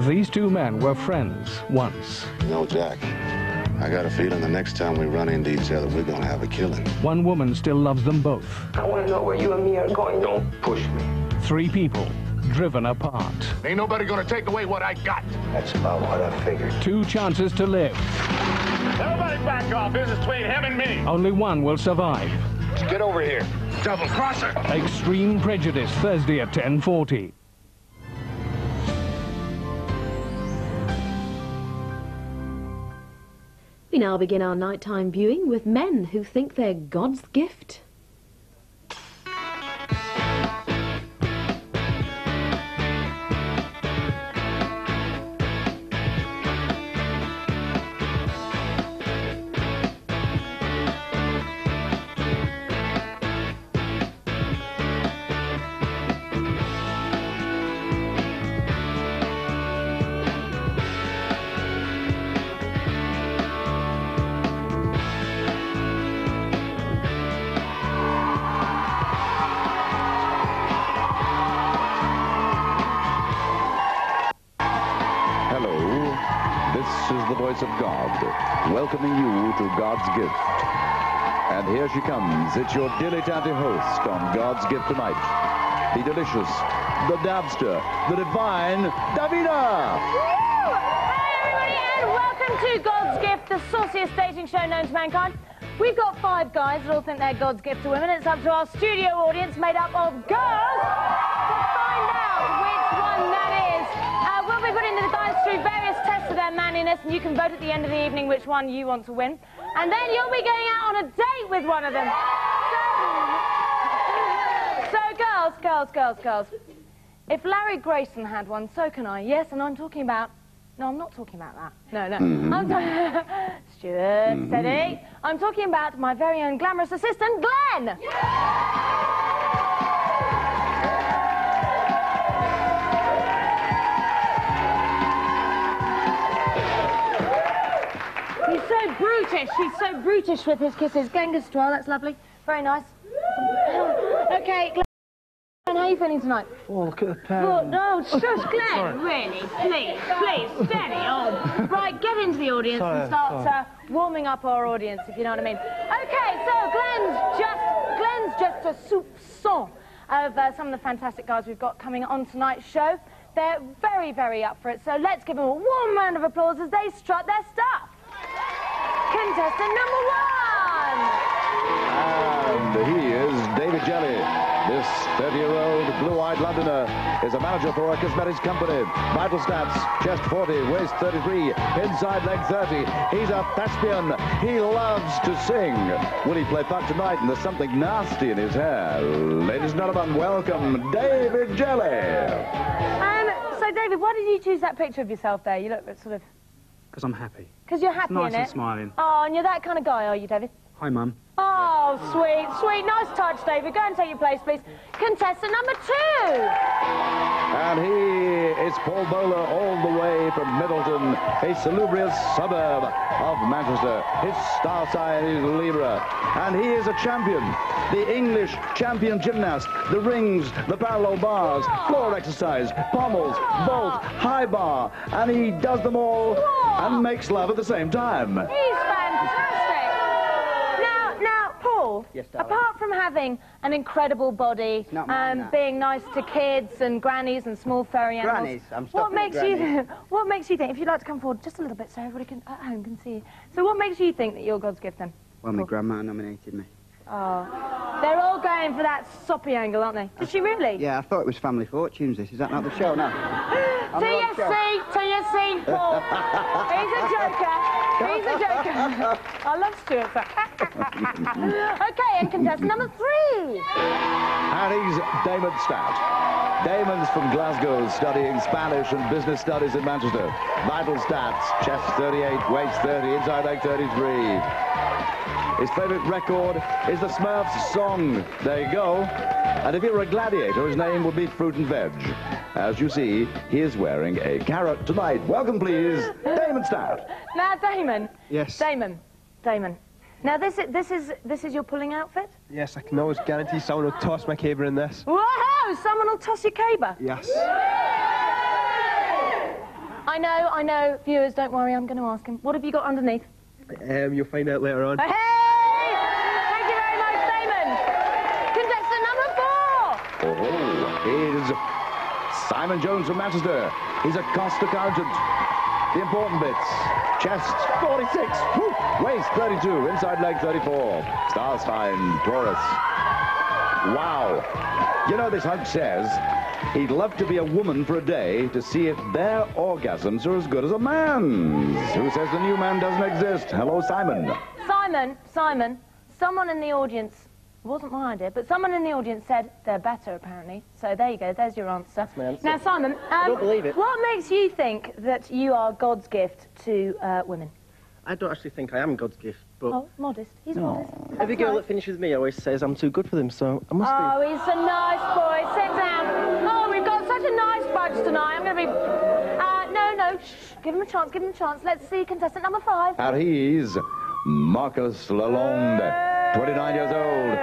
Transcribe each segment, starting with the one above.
These two men were friends once. You know, Jack, I got a feeling the next time we run into each other, we're gonna have a killing. One woman still loves them both. I want to know where you and me are going. Don't push me. Three people driven apart. Ain't nobody gonna take away what I got. That's about what I figured. Two chances to live. Everybody back off. This is between him and me. Only one will survive. Get over here. Double crosser. Extreme Prejudice, Thursday at 10:40. We now begin our nighttime viewing with men who think they're God's gift. This is the voice of God, welcoming you to God's gift. And here she comes. It's your dilettante host on God's gift tonight. The delicious, the dabster, the divine, Davina! Woo! Hey, everybody, and welcome to God's Gift, the sauciest dating show known to mankind. We've got 5 guys that all think they're God's gift to women. It's up to our studio audience made up of girls to find out which one that is. We'll be putting the guys through various tests of their manliness, and you can vote at the end of the evening which one you want to win. And then you'll be going out on a date with one of them. So girls. If Larry Grayson had one, so can I. Yes, and I'm talking about... No, I'm not talking about that. No. I'm Stuart, steady. I'm talking about my very own glamorous assistant, Glenn. He's so brutish with his kisses. Glenn goes to well, that's lovely. Very nice. Okay, Glenn, how are you feeling tonight? Oh, look at the pen. Well, no, shush, Glenn, really, please, steady on. Right, get into the audience and start warming up our audience, if you know what I mean. Okay, so Glenn's just a soupçon of some of the fantastic guys we've got coming on tonight's show. They're very, very up for it, so let's give them a warm round of applause as they strut their stuff. Contestant number 1. And he is David Jelly. This 30-year-old blue-eyed Londoner is a manager for a cosmetics company. Vital stats, chest 40, waist 33, inside leg 30. He's a thespian. He loves to sing. Will he play part tonight? And there's something nasty in his hair. Ladies and gentlemen, welcome David Jelly. So, David, why did you choose that picture of yourself there? You look sort of... Because I'm happy. Because you're happy nice in it? and smiling. Oh, and you're that kind of guy, are you, David? Hi, Mum. Oh, sweet. Nice touch, David. Go and take your place, please. Contestant number 2. And he is Paul Bowler, all the way from Middleton, a salubrious suburb of Manchester. His star sign is Libra. And he is a champion, the English champion gymnast. The rings, the parallel bars, floor exercise, pommels, vault, high bar. And he does them all and makes love at the same time. He's fantastic. Now, Paul, yes, darling. Apart from having an incredible body and being nice to kids and grannies and small furry animals, grannies. I'm stopping what makes you think, if you'd like to come forward just a little bit so everybody at home can see you. So what makes you think that you're God's gift then? Well, my grandma nominated me. Oh, they're all going for that soppy angle, aren't they? Did she really? Yeah, I thought it was Family Fortunes, this. Is that not the show now? TSC, Paul. He's a joker. I love Stuart. Okay, and contestant number 3. And he's Damon Stout. Damon's from Glasgow, studying Spanish and business studies in Manchester. Vital stats, chest 38, waist 30, inside leg 33. His favourite record is the Smurfs song. There you go. And if he were a gladiator, his name would be Fruit and Veg. As you see, he is wearing a carrot tonight. Welcome, please, Damon Stout. Now, Damon. Yes. Damon. Now, this is your pulling outfit? Yes, I can always guarantee someone will toss my caber in this. Whoa! Someone will toss your caber? Yes. I know. Viewers, don't worry, I'm going to ask him. What have you got underneath? You'll find out later on. Hey! Thank you very much, Damon. Contestant number 4. Is Simon Jones from Manchester. He's a cost accountant. The important bits. Chest, 46. Woo. Waist, 32. Inside leg, 34. Stars fine. Taurus. Wow. You know, this hunk says he'd love to be a woman for a day to see if their orgasms are as good as a man's. Who says the new man doesn't exist? Hello, Simon. Simon, someone in the audience, it wasn't my idea, but someone in the audience said they're better, apparently. So there you go, there's your answer. That's my answer. Now, Simon, I don't believe it. What makes you think that you are God's gift to women? I don't actually think I am God's gift, but... Oh, modest. He's modest. Every girl that finishes me always says I'm too good for them, so I must be. Oh, he's a nice boy. Sit down. Oh, we've got such a nice bunch tonight. I'm going to be... no. Shh. Give him a chance, Let's see contestant number 5. And he's Marcus Lalonde, 29 years old,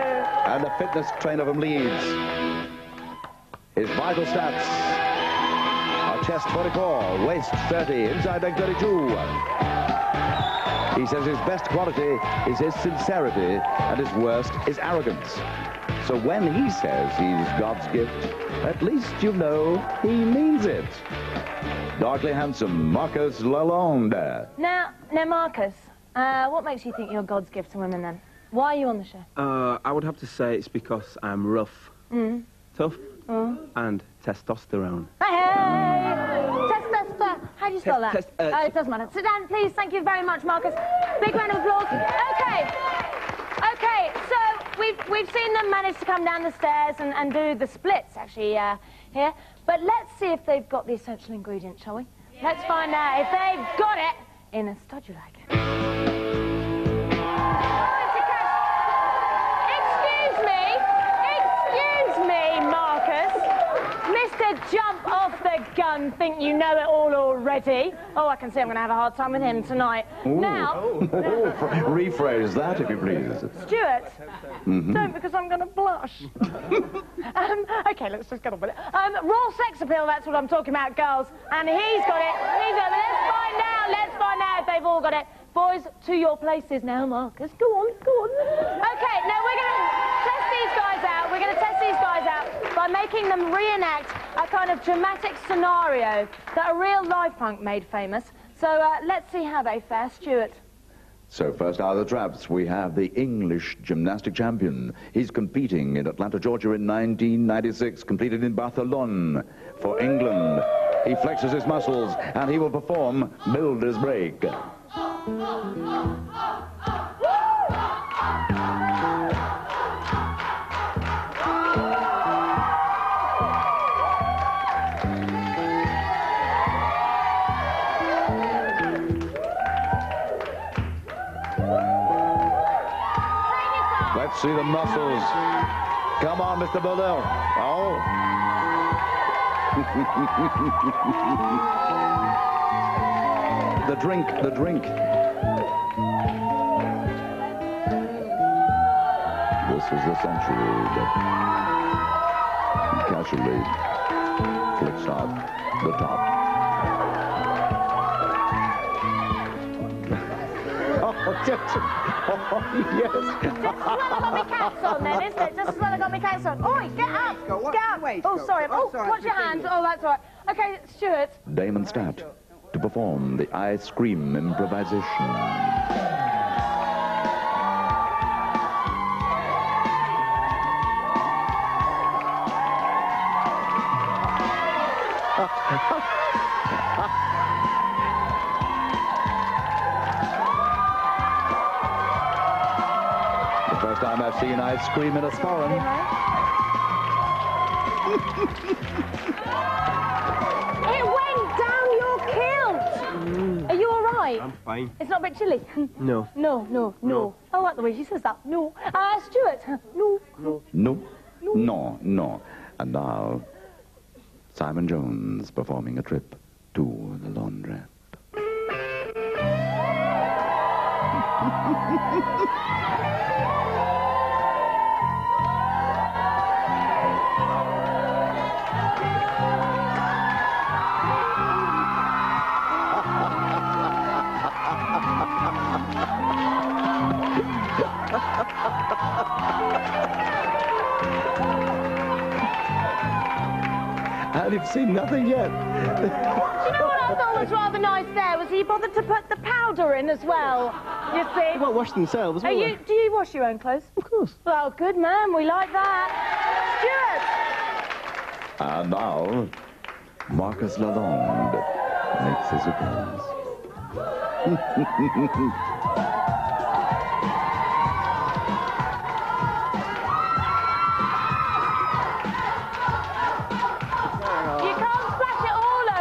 and a fitness trainer from Leeds. His vital stats are chest 44, waist 30, inside leg 32. He says his best quality is his sincerity and his worst is arrogance. So when he says he's God's gift, at least you know he means it. Darkly handsome Marcus Lalonde. Now, Marcus, what makes you think you're God's gift to women, then? Why are you on the show? I would have to say it's because I'm rough, tough, and testosterone. Hey! Testosterone. How do you spell that? It doesn't matter. Sit down, please. Thank you very much, Marcus. Big round of applause. Okay, so we've seen them manage to come down the stairs and do the splits, actually, here. But let's see if they've got the essential ingredient, shall we? Yeah. Let's find out if they've got it in a Studulac. Excuse me, Marcus. Mr. Jump off the gun, think you know it all already. Oh, I can see I'm going to have a hard time with him tonight. Ooh. Now... rephrase that, if you please. Stuart, don't, because I'm going to blush. OK, let's just get on with it. Raw sex appeal, that's what I'm talking about, girls. And he's got it. Let's find out if they've all got it. Boys, to your places now, Marcus. Go on. OK, now we're going to test these guys out. We're going to test these guys out by making them reenact a kind of dramatic scenario that a real life hunk made famous. So let's see how they fare. Stuart. So first out of the traps, we have the English gymnastic champion. He's competing in Atlanta, Georgia in 1996, completed in Barcelona for England. He flexes his muscles and he will perform Builder's Break. Let's see the muscles. Come on, Mr. Builder. Oh. The drink. This is the century that casually flicks out the top. Yes. Just as well I got my cats on then, isn't it? Just as well I got my cats on. Oi, get up! Get up! Oh, sorry. Oh, watch your hands. Oh, that's all right. OK, Stuart. Damon Stat to perform the ice cream improvisation. First time I've seen ice cream in a foreign. It went down your kilt. Are you all right? I'm fine. It's not a bit chilly? No. No. I like the way she says that. No. Stuart. No. And now, Simon Jones performing a trip to the laundrette. And you've seen nothing yet. Do you know what I thought was rather nice there? Was he bothered to put the powder in as well? You see? They won't wash themselves, will they? Do you wash your own clothes? Of course. Well, good man, we like that. Stuart! And now, Marcus Lalonde makes his appearance.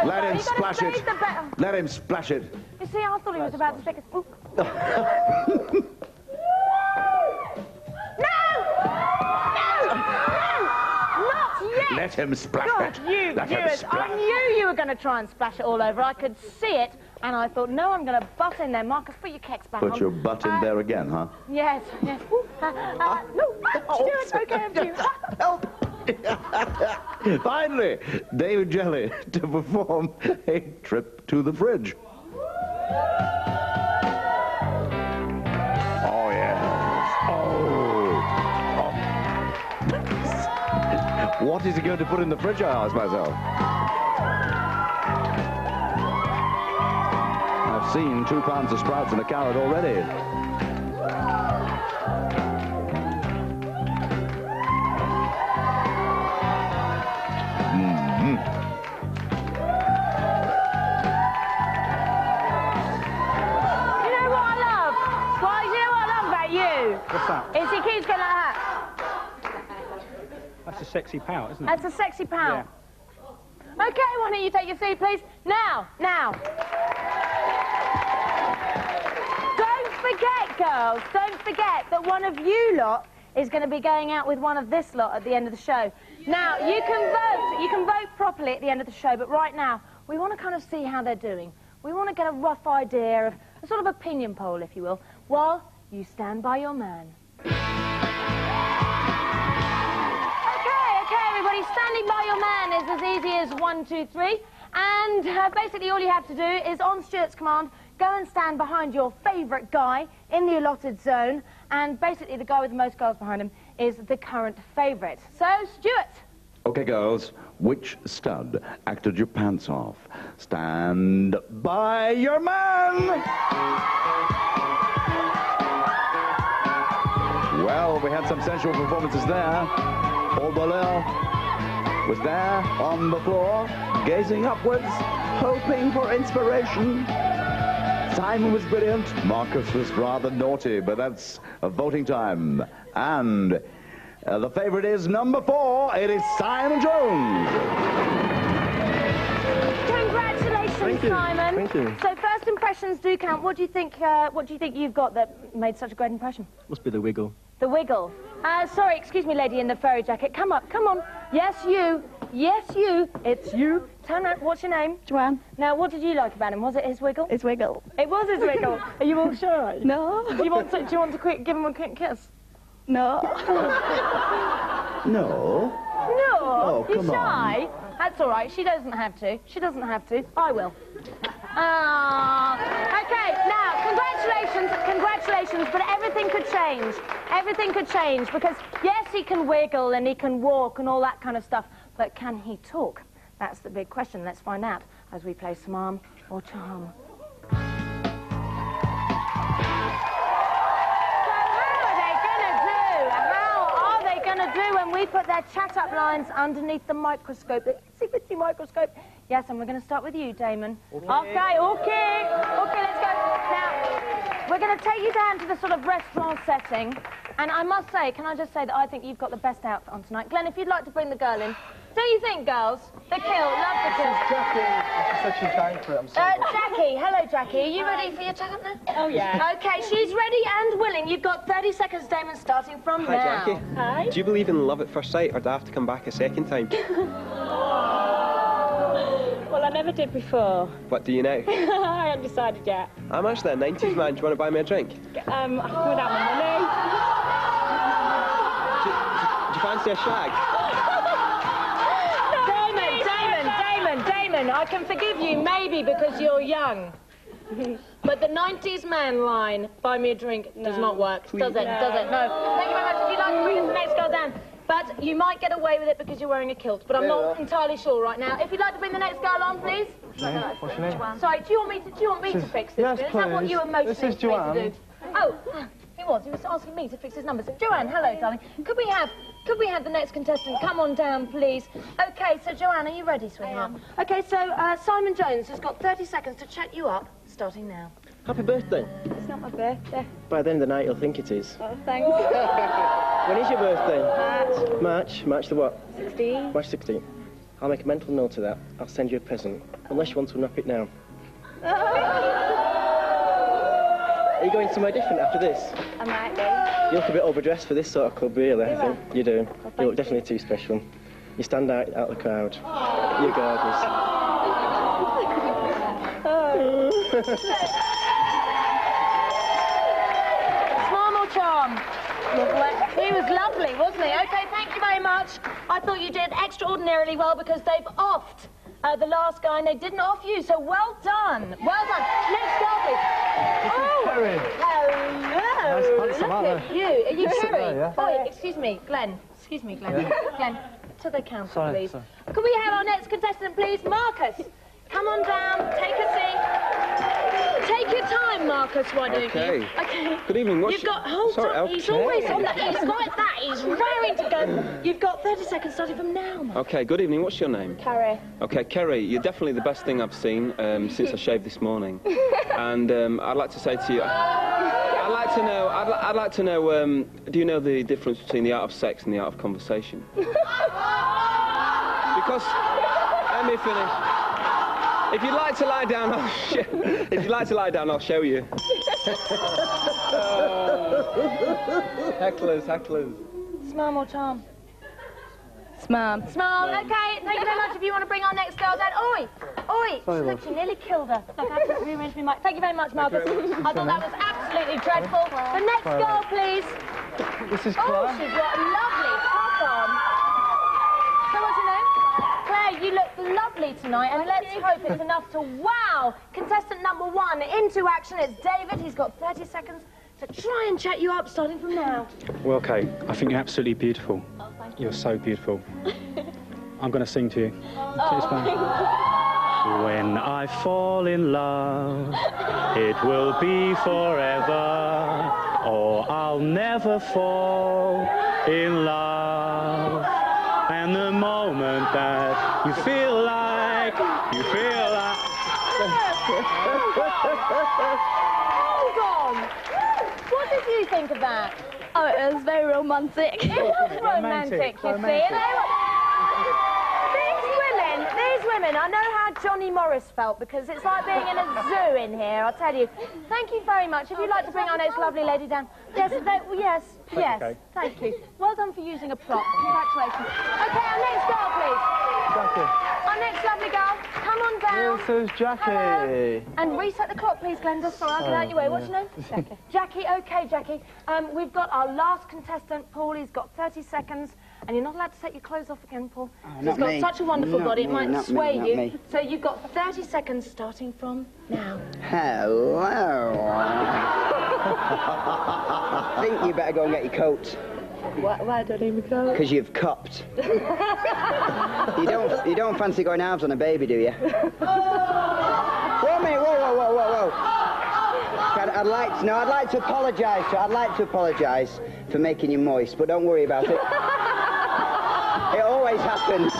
Let him splash it. Let him splash it. You see, I thought he was about to stick a... Oop. No! No! Not yet! Let him splash it. Let him splash. I knew you were going to try and splash it all over. I could see it, and I thought, no, I'm going to butt in there. Marcus, put your kecks back on. Put your butt in there again, huh? Yes, yes. No, Stuart, okay, I'm you. Help! Finally, David Jelly to perform a trip to the fridge. Oh, yes. Oh. What is he going to put in the fridge, I ask myself? I've seen 2 pounds of sprouts and a carrot already. What's that? Is he keeps going like that? That's a sexy pout, isn't it? That's a sexy pout. Yeah. Okay, why don't you take your seat, please? Now. Don't forget, girls, don't forget that one of you lot is going to be going out with one of this lot at the end of the show. Now, you can vote properly at the end of the show, but right now, we want to kind of see how they're doing. We want to get a rough idea of a sort of opinion poll, if you will, while you stand by your man. Okay, everybody, standing by your man is as easy as 1, 2, 3. And basically all you have to do is, on Stuart's command, go and stand behind your favourite guy in the allotted zone. And basically the guy with the most girls behind him is the current favourite. So, Stuart. Okay, girls, which stud acted your pants off? Stand by your man! Well, we had some sensual performances there. Paul Belair was there on the floor, gazing upwards, hoping for inspiration. Simon was brilliant. Marcus was rather naughty, but that's a voting time. And the favourite is number 4. It is Simon Jones. Congratulations, Simon. Thank you. So first impressions do count. What do you think you've got that made such a great impression? Must be the wiggle. The wiggle. Sorry, excuse me, lady in the furry jacket. Come up, come on. Yes, you. Yes, you. It's you. Turn around. What's your name? Joanne. Now, what did you like about him? Was it his wiggle? His wiggle. It was his wiggle. Are you all sure? No. Do you want to give him a quick kiss? No. No. No. Oh, you come shy? on. That's all right. She doesn't have to. She doesn't have to. I will. Okay, now, congratulations, but everything could change. Everything could change, because, yes, he can wiggle and he can walk and all that kind of stuff, but can he talk? That's the big question. Let's find out as we play some Arm or Charm. So how are they going to do when we put their chat-up lines underneath the microscope, the itsy-bitsy microscope? Yes, and we're going to start with you, Damon. Okay, let's go. Now, we're going to take you down to the sort of restaurant setting, and I must say, can I just say that I think you've got the best outfit on tonight. Glenn, if you'd like to bring the girl in. Don't you think, girls? The kill, love the kill. Jackie, she said she's dying for it, I'm sorry. Jackie, hello, Jackie. Are you ready for your chat-up now? Oh, yeah. Okay, she's ready and willing. You've got 30 seconds, Damon, starting from Hi, now. Jackie. Hi. Do you believe in love at first sight, or do I have to come back a second time? Well, I never did before. What do you know? I haven't decided yet. I'm actually a 90s man. Do you want to buy me a drink? Without my money. Do you fancy a shag? Damon, I can forgive you maybe because you're young. But the 90s man line, buy me a drink, does not work, does it? No. Does it? No. Thank you very much. If you'd like to bring us the next girl down. But you might get away with it because you're wearing a kilt, but I'm not entirely sure right now. If you'd like to bring the next girl on, please. What's your name? Sorry, do you want me to fix this? Yes, Is that what please. you were motioning This is to me to Joanne. do? Oh, he was asking me to fix his number. So, Joanne, hello, darling. Could we have the next contestant come on down, please? Okay, so Joanne, are you ready, sweetheart? Okay, so Simon Jones has got 30 seconds to chat you up, starting now. Happy birthday. It's not my birthday. By the end of the night, you'll think it is. Oh, thanks. When is your birthday? March. March the what? 16. March 16th. I'll make a mental note of that. I'll send you a present. Unless you want to unwrap it now. Are you going somewhere different after this? I might be. You look a bit overdressed for this sort of club, really, I think. You do. Well, You look definitely too special. You stand out of the crowd. You're gorgeous. Smile or charm? He was lovely, wasn't he? Okay, thank you very much. I thought you did extraordinarily well because they've offed the last guy and they didn't off you, so well done. Well done. Next girl, please. Kerry. Hello. Nice handsome, Look aren't at you. Are you Yes, Kerry? yeah. Oh, excuse me, Glenn. Excuse me, Glenn. Glenn, to the counter, Sorry, please. sorry. Could we have our next contestant, please? Marcus. Come on down. Take a seat. Take your time, Marcus, why don't you? Okay. Okay. Good evening. What's You've got, hold Sorry, on, he's okay. always on that, he's like that, he's raring to go. You've got 30 seconds starting from now, Marcus. Okay, good evening. What's your name? Carrie. Okay, Kerry, you're definitely the best thing I've seen since I shaved this morning. And I'd like to say to you, I'd like to know, do you know the difference between the art of sex and the art of conversation? Because, let me finish. If you'd like to lie down, I'll show you. Hecklers. Smile or charm? Smile. Smile, okay, thank you very much. If you want to bring our next girl down. Oi! Sorry, Look, love. you nearly killed her. Look, I had to rearrange my mic. Thank you very much, Marcus. I thought that was absolutely dreadful. The next girl, please. This is Oh, Claire. she's got a lovely top on. So what's your name? Claire, you look lovely tonight, and let's hope it's enough to wow contestant number 1 into action. It's David. He's got 30 seconds to try and chat you up, starting from now. Well, okay, I think you're absolutely beautiful. Oh, thank You're so beautiful. I'm going to sing to you. Cheers, bye. When I fall in love, it will be forever, or I'll never fall in love. And the moment that you feel like, Hold on. What did you think of that? Oh, it was very romantic. It was romantic, you see. These women, I know how Johnny Morris felt because it's like being in a zoo in here, I'll tell you. Thank you very much. If you'd like to bring our next lovely lady down. Yes, yes, thank you. Well done for using a prop. Congratulations. Okay, our next girl, please. Jackie. Our next lovely girl, come on down. This is Jackie. Hello. And reset the clock, please, Glenda. Sorry, I'll get out your way. What's your name? Jackie. Jackie, okay, Jackie. We've got our last contestant, Paul. He's got 30 seconds. And you're not allowed to take your clothes off again, Paul. He's got such a wonderful body, it might sway you. So you've got 30 seconds starting from now. Hello. I think you better go and get your coat. Why don't I need my coat? Because you've copped. You don't fancy going halves on a baby, do you? Whoa, mate, whoa. I'd like to apologise. I'd like to apologise for making you moist, but don't worry about it. It always happens.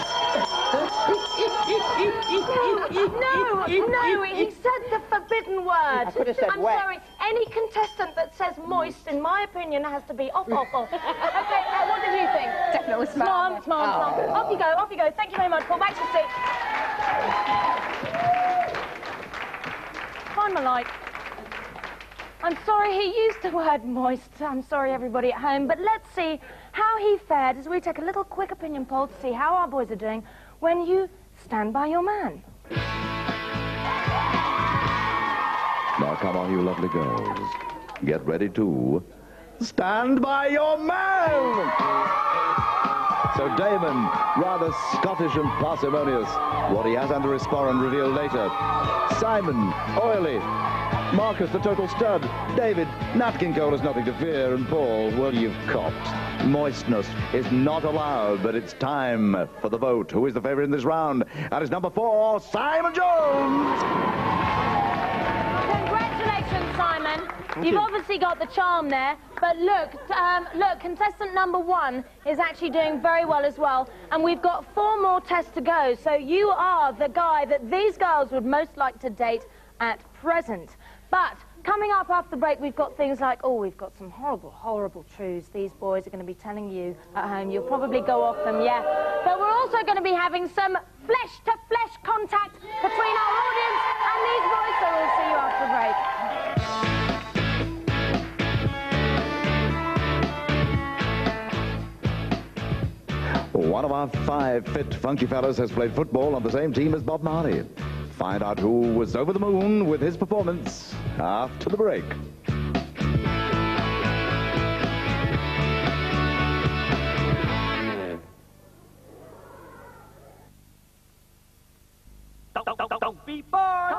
No, he said the forbidden word. I could have said I'm wet. sorry, any contestant that says moist, in my opinion, has to be off. Okay, what did you think? Definitely smile. Smile. Off you go. Thank you very much, Paul. Back to your seat. Find my light. I'm sorry he used the word moist. I'm sorry, everybody at home. But let's see how he fared as we take a little quick opinion poll to see how our boys are doing when you stand by your man. Now, come on, you lovely girls. Get ready to stand by your man! So Damon, rather Scottish and parsimonious. What he has under his sporran revealed later. Simon, oily. Marcus, the total stud. David, Nat King Cole has nothing to fear. And Paul, well, you've copped. Moistness is not allowed, but it's time for the vote. Who is the favourite in this round? That is number 4, Simon Jones. Congratulations, Simon. Thank You've you. obviously got the charm there, but look, contestant number 1 is actually doing very well as well, and we've got 4 more tests to go, so you are the guy that these girls would most like to date at present. But coming up after the break, we've got things like, oh, we've got some horrible, horrible truths these boys are going to be telling you at home. You'll probably go off them, yeah. But we're also going to be having some flesh-to-flesh contact between our audience and these boys, so we'll see you after the break. One of our 5 fit, funky fellas has played football on the same team as Bob Marley. Find out who was over the moon with his performance after the break. Don't be bored.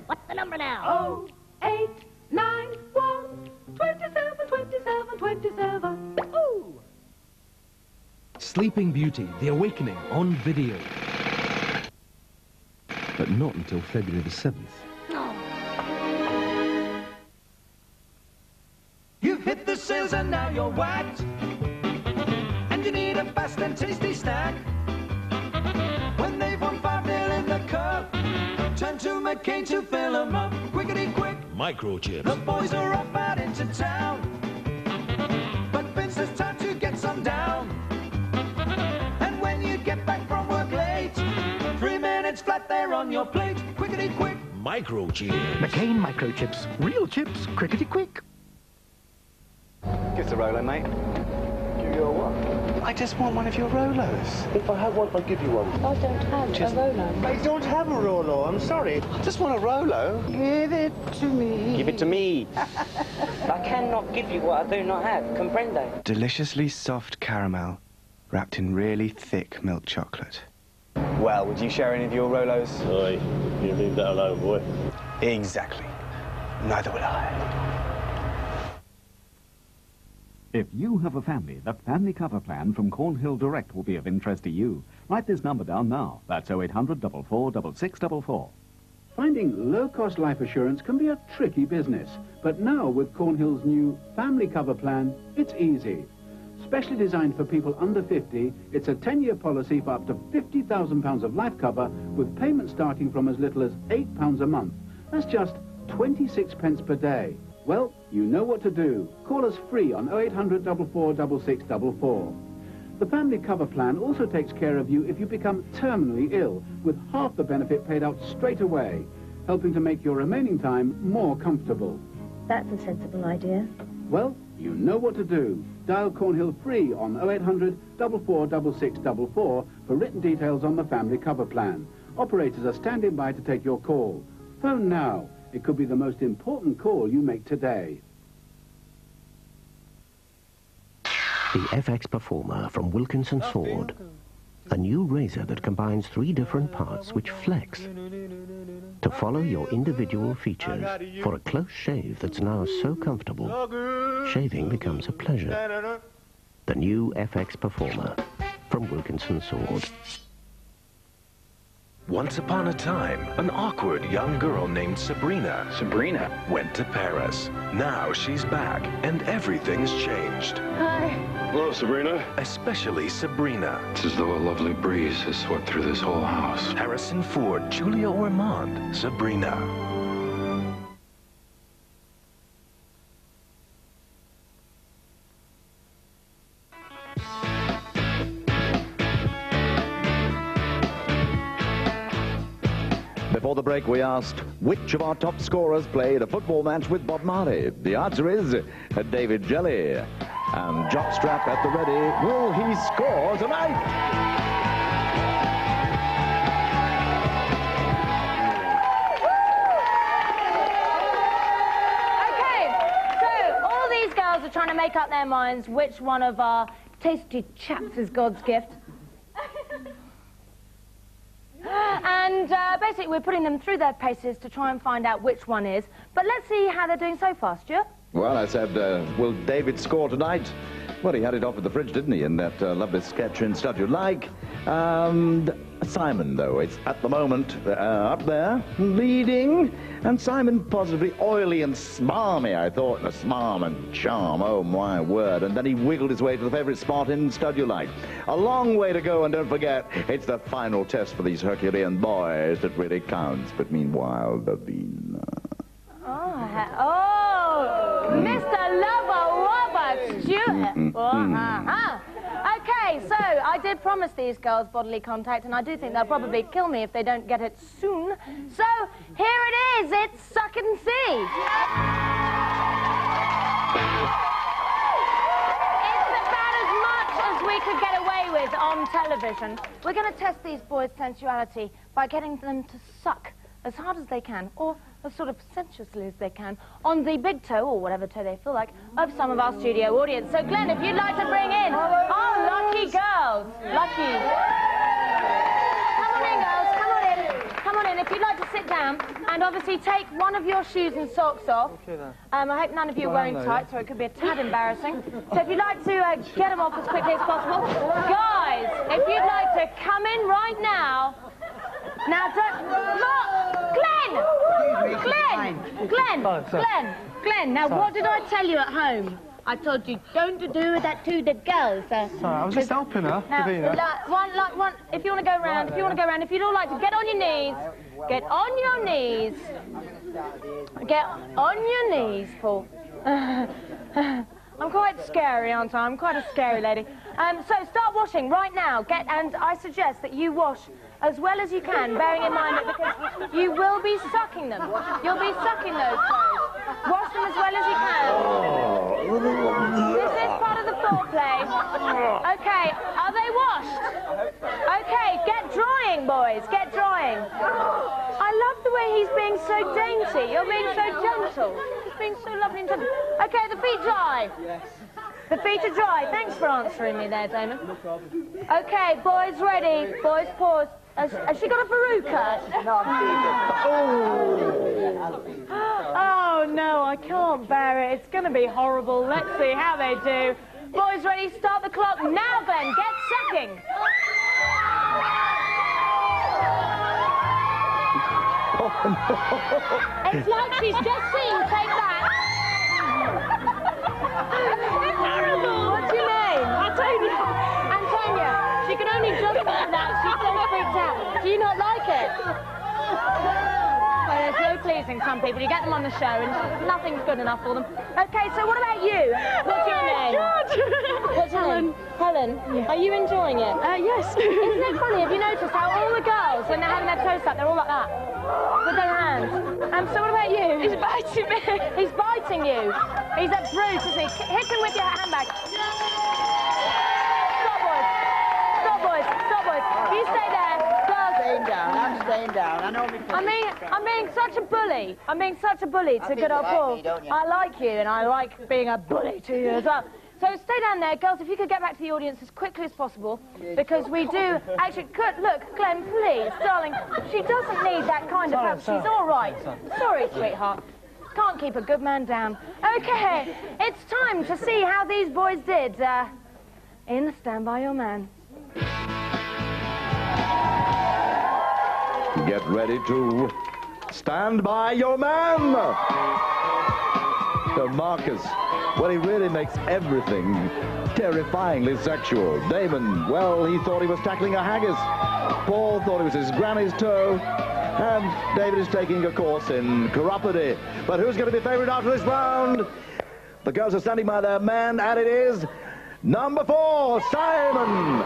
What's the number now? 8, 9, 1, 27, 27, 27. Ooh! Sleeping Beauty, The Awakening on video. But not until February the 7th. You've hit the scissors and now you're whacked, and you need a fast and tasty snack. When they've won 5-0 in the cup, turn to McCain to fill them up. Quickety quick, microchips. The boys are off out into town, but Vince, it's time to get some down. And when you get back from work late, 3 minutes flat there on your plate. Quickety quick, microchips. McCain microchips, real chips, crickety quick. Give us a Rolo, mate. Give you a what? I just want one of your Rolos. If I have one, I'll give you one. I don't have a Rolo. I don't have a Rolo, I'm sorry. I just want a Rolo. Give it to me. Give it to me. I cannot give you what I do not have. Comprende? Deliciously soft caramel, wrapped in really thick milk chocolate. Well, would you share any of your Rolos? Oi, you leave that alone, boy. Exactly. Neither will I. If you have a family, the family cover plan from Cornhill Direct will be of interest to you. Write this number down now. That's 0800 44 6644. Finding low-cost life assurance can be a tricky business, but now with Cornhill's new family cover plan, it's easy. Specially designed for people under 50, it's a 10-year policy for up to £50,000 of life cover, with payments starting from as little as £8 a month. That's just 26 pence per day. Well, you know what to do. Call us free on 0800 44 6644. The family cover plan also takes care of you if you become terminally ill, with half the benefit paid out straight away, helping to make your remaining time more comfortable. That's a sensible idea. Well, you know what to do. Dial Cornhill free on 0800 44 6644 for written details on the family cover plan. Operators are standing by to take your call. Phone now. It could be the most important call you make today. The FX Performer from Wilkinson Sword. A new razor that combines 3 different parts which flex to follow your individual features for a close shave that's now so comfortable, shaving becomes a pleasure. The new FX Performer from Wilkinson Sword. Once upon a time, an awkward young girl named Sabrina went to Paris. Now she's back, and everything's changed. Hi. Hello, Sabrina. Especially Sabrina. It's as though a lovely breeze has swept through this whole house. Harrison Ford, Julia Ormond, Sabrina. Before the break, we asked, which of our top scorers played a football match with Bob Marley? The answer is David Jelly. And Jockstrap at the ready. Will he score tonight? Okay, so all these girls are trying to make up their minds which one of our tasty chaps is God's gift. And And basically, we're putting them through their paces to try and find out which one is. But let's see how they're doing so far, Stuart. Well, I said, will David score tonight? Well, he had it off at the fridge, didn't he, in that lovely sketch in Stuff You Like. Simon, though, it's at the moment up there, leading. And Simon positively oily and smarmy, I thought. A smarm and charm, oh my word. And then he wiggled his way to the favourite spot in Stud You Like. A long way to go, and don't forget, it's the final test for these Herculean boys that really counts. But meanwhile, Davina. Oh, Mr. Lover Robert Stewart. Okay, so I did promise these girls bodily contact, and I do think they'll probably kill me if they don't get it soon. So here it is. It's Suck and See. It's about as much as we could get away with on television. We're going to test these boys' sensuality by getting them to suck as hard as they can, or as sort of sensuously as they can, on the big toe, or whatever toe they feel like, of some of our studio audience. So, Glenn, if you'd like to bring in our lucky girls. Lucky. Come on in, girls. Come on in. Come on in. If you'd like to sit down, and obviously take one of your shoes and socks off. I hope none of you are wearing tights, or it could be a tad embarrassing. So if you'd like to get them off as quickly as possible. Guys, if you'd like to come in right now. Now, Glenn, now what did I tell you at home? I told you, don't do that to the girls. Sorry, I was just helping her. One, if you want to go round, if you'd all like to get on your knees, get on your knees. Get on your knees, Paul. I'm quite scary, aren't I? I'm quite a scary lady. So start washing right now. And I suggest that you wash as well as you can, bearing in mind that because you will be sucking them. You'll be sucking those toes. Wash them as well as you can. This is part of the foreplay. Okay, are they washed? Okay, get drying, boys. Get drying. I love the way he's being so dainty. You're being so gentle. He's being so lovely and gentle. Okay, the feet dry. Yes. The feet are dry. Thanks for answering me there, Damon. Okay, boys ready. Boys pause. Has she got a peruca? Oh, no, I can't bear it. It's going to be horrible. Let's see how they do. Boys ready? Start the clock. Now, Glenn, get sucking. It's like she's just seen Take That. It's horrible. What's your name? Antonia. She can only just find that. She's so freaked out. Do you not like it? Well, there's no pleasing some people. You get them on the show and nothing's good enough for them. Okay, so what about you? What's your name? What's your name? Helen. Yeah. Are you enjoying it? Yes. Isn't it funny? Have you noticed how all the girls, when they're having their toes up, they're all like that? With their hands. So what about you? He's biting me. He's biting you. He's a brute, isn't he? Hit him with your handbag. Stop, boys. Stop, boys. Stop, boys. You stay there. Girls. Staying down. I'm staying down. I know me. I'm being such a bully. I'm being such a bully to good old Paul. I like you, and I like being a bully to you as well. So stay down there, girls, if you could get back to the audience as quickly as possible, because we do actually... Look, Glenn, please, darling, she doesn't need that kind of help. She's all right. Sorry, sweetheart. Can't keep a good man down. Okay, it's time to see how these boys did in Stand By Your Man. Get ready to stand by your man. So Marcus, well, he really makes everything terrifyingly sexual. Damon, well, he thought he was tackling a haggis. Paul thought it was his granny's toe. And David is taking a course in chiropody. But who's going to be favourite after this round? The girls are standing by their man, and it is number 4, Simon.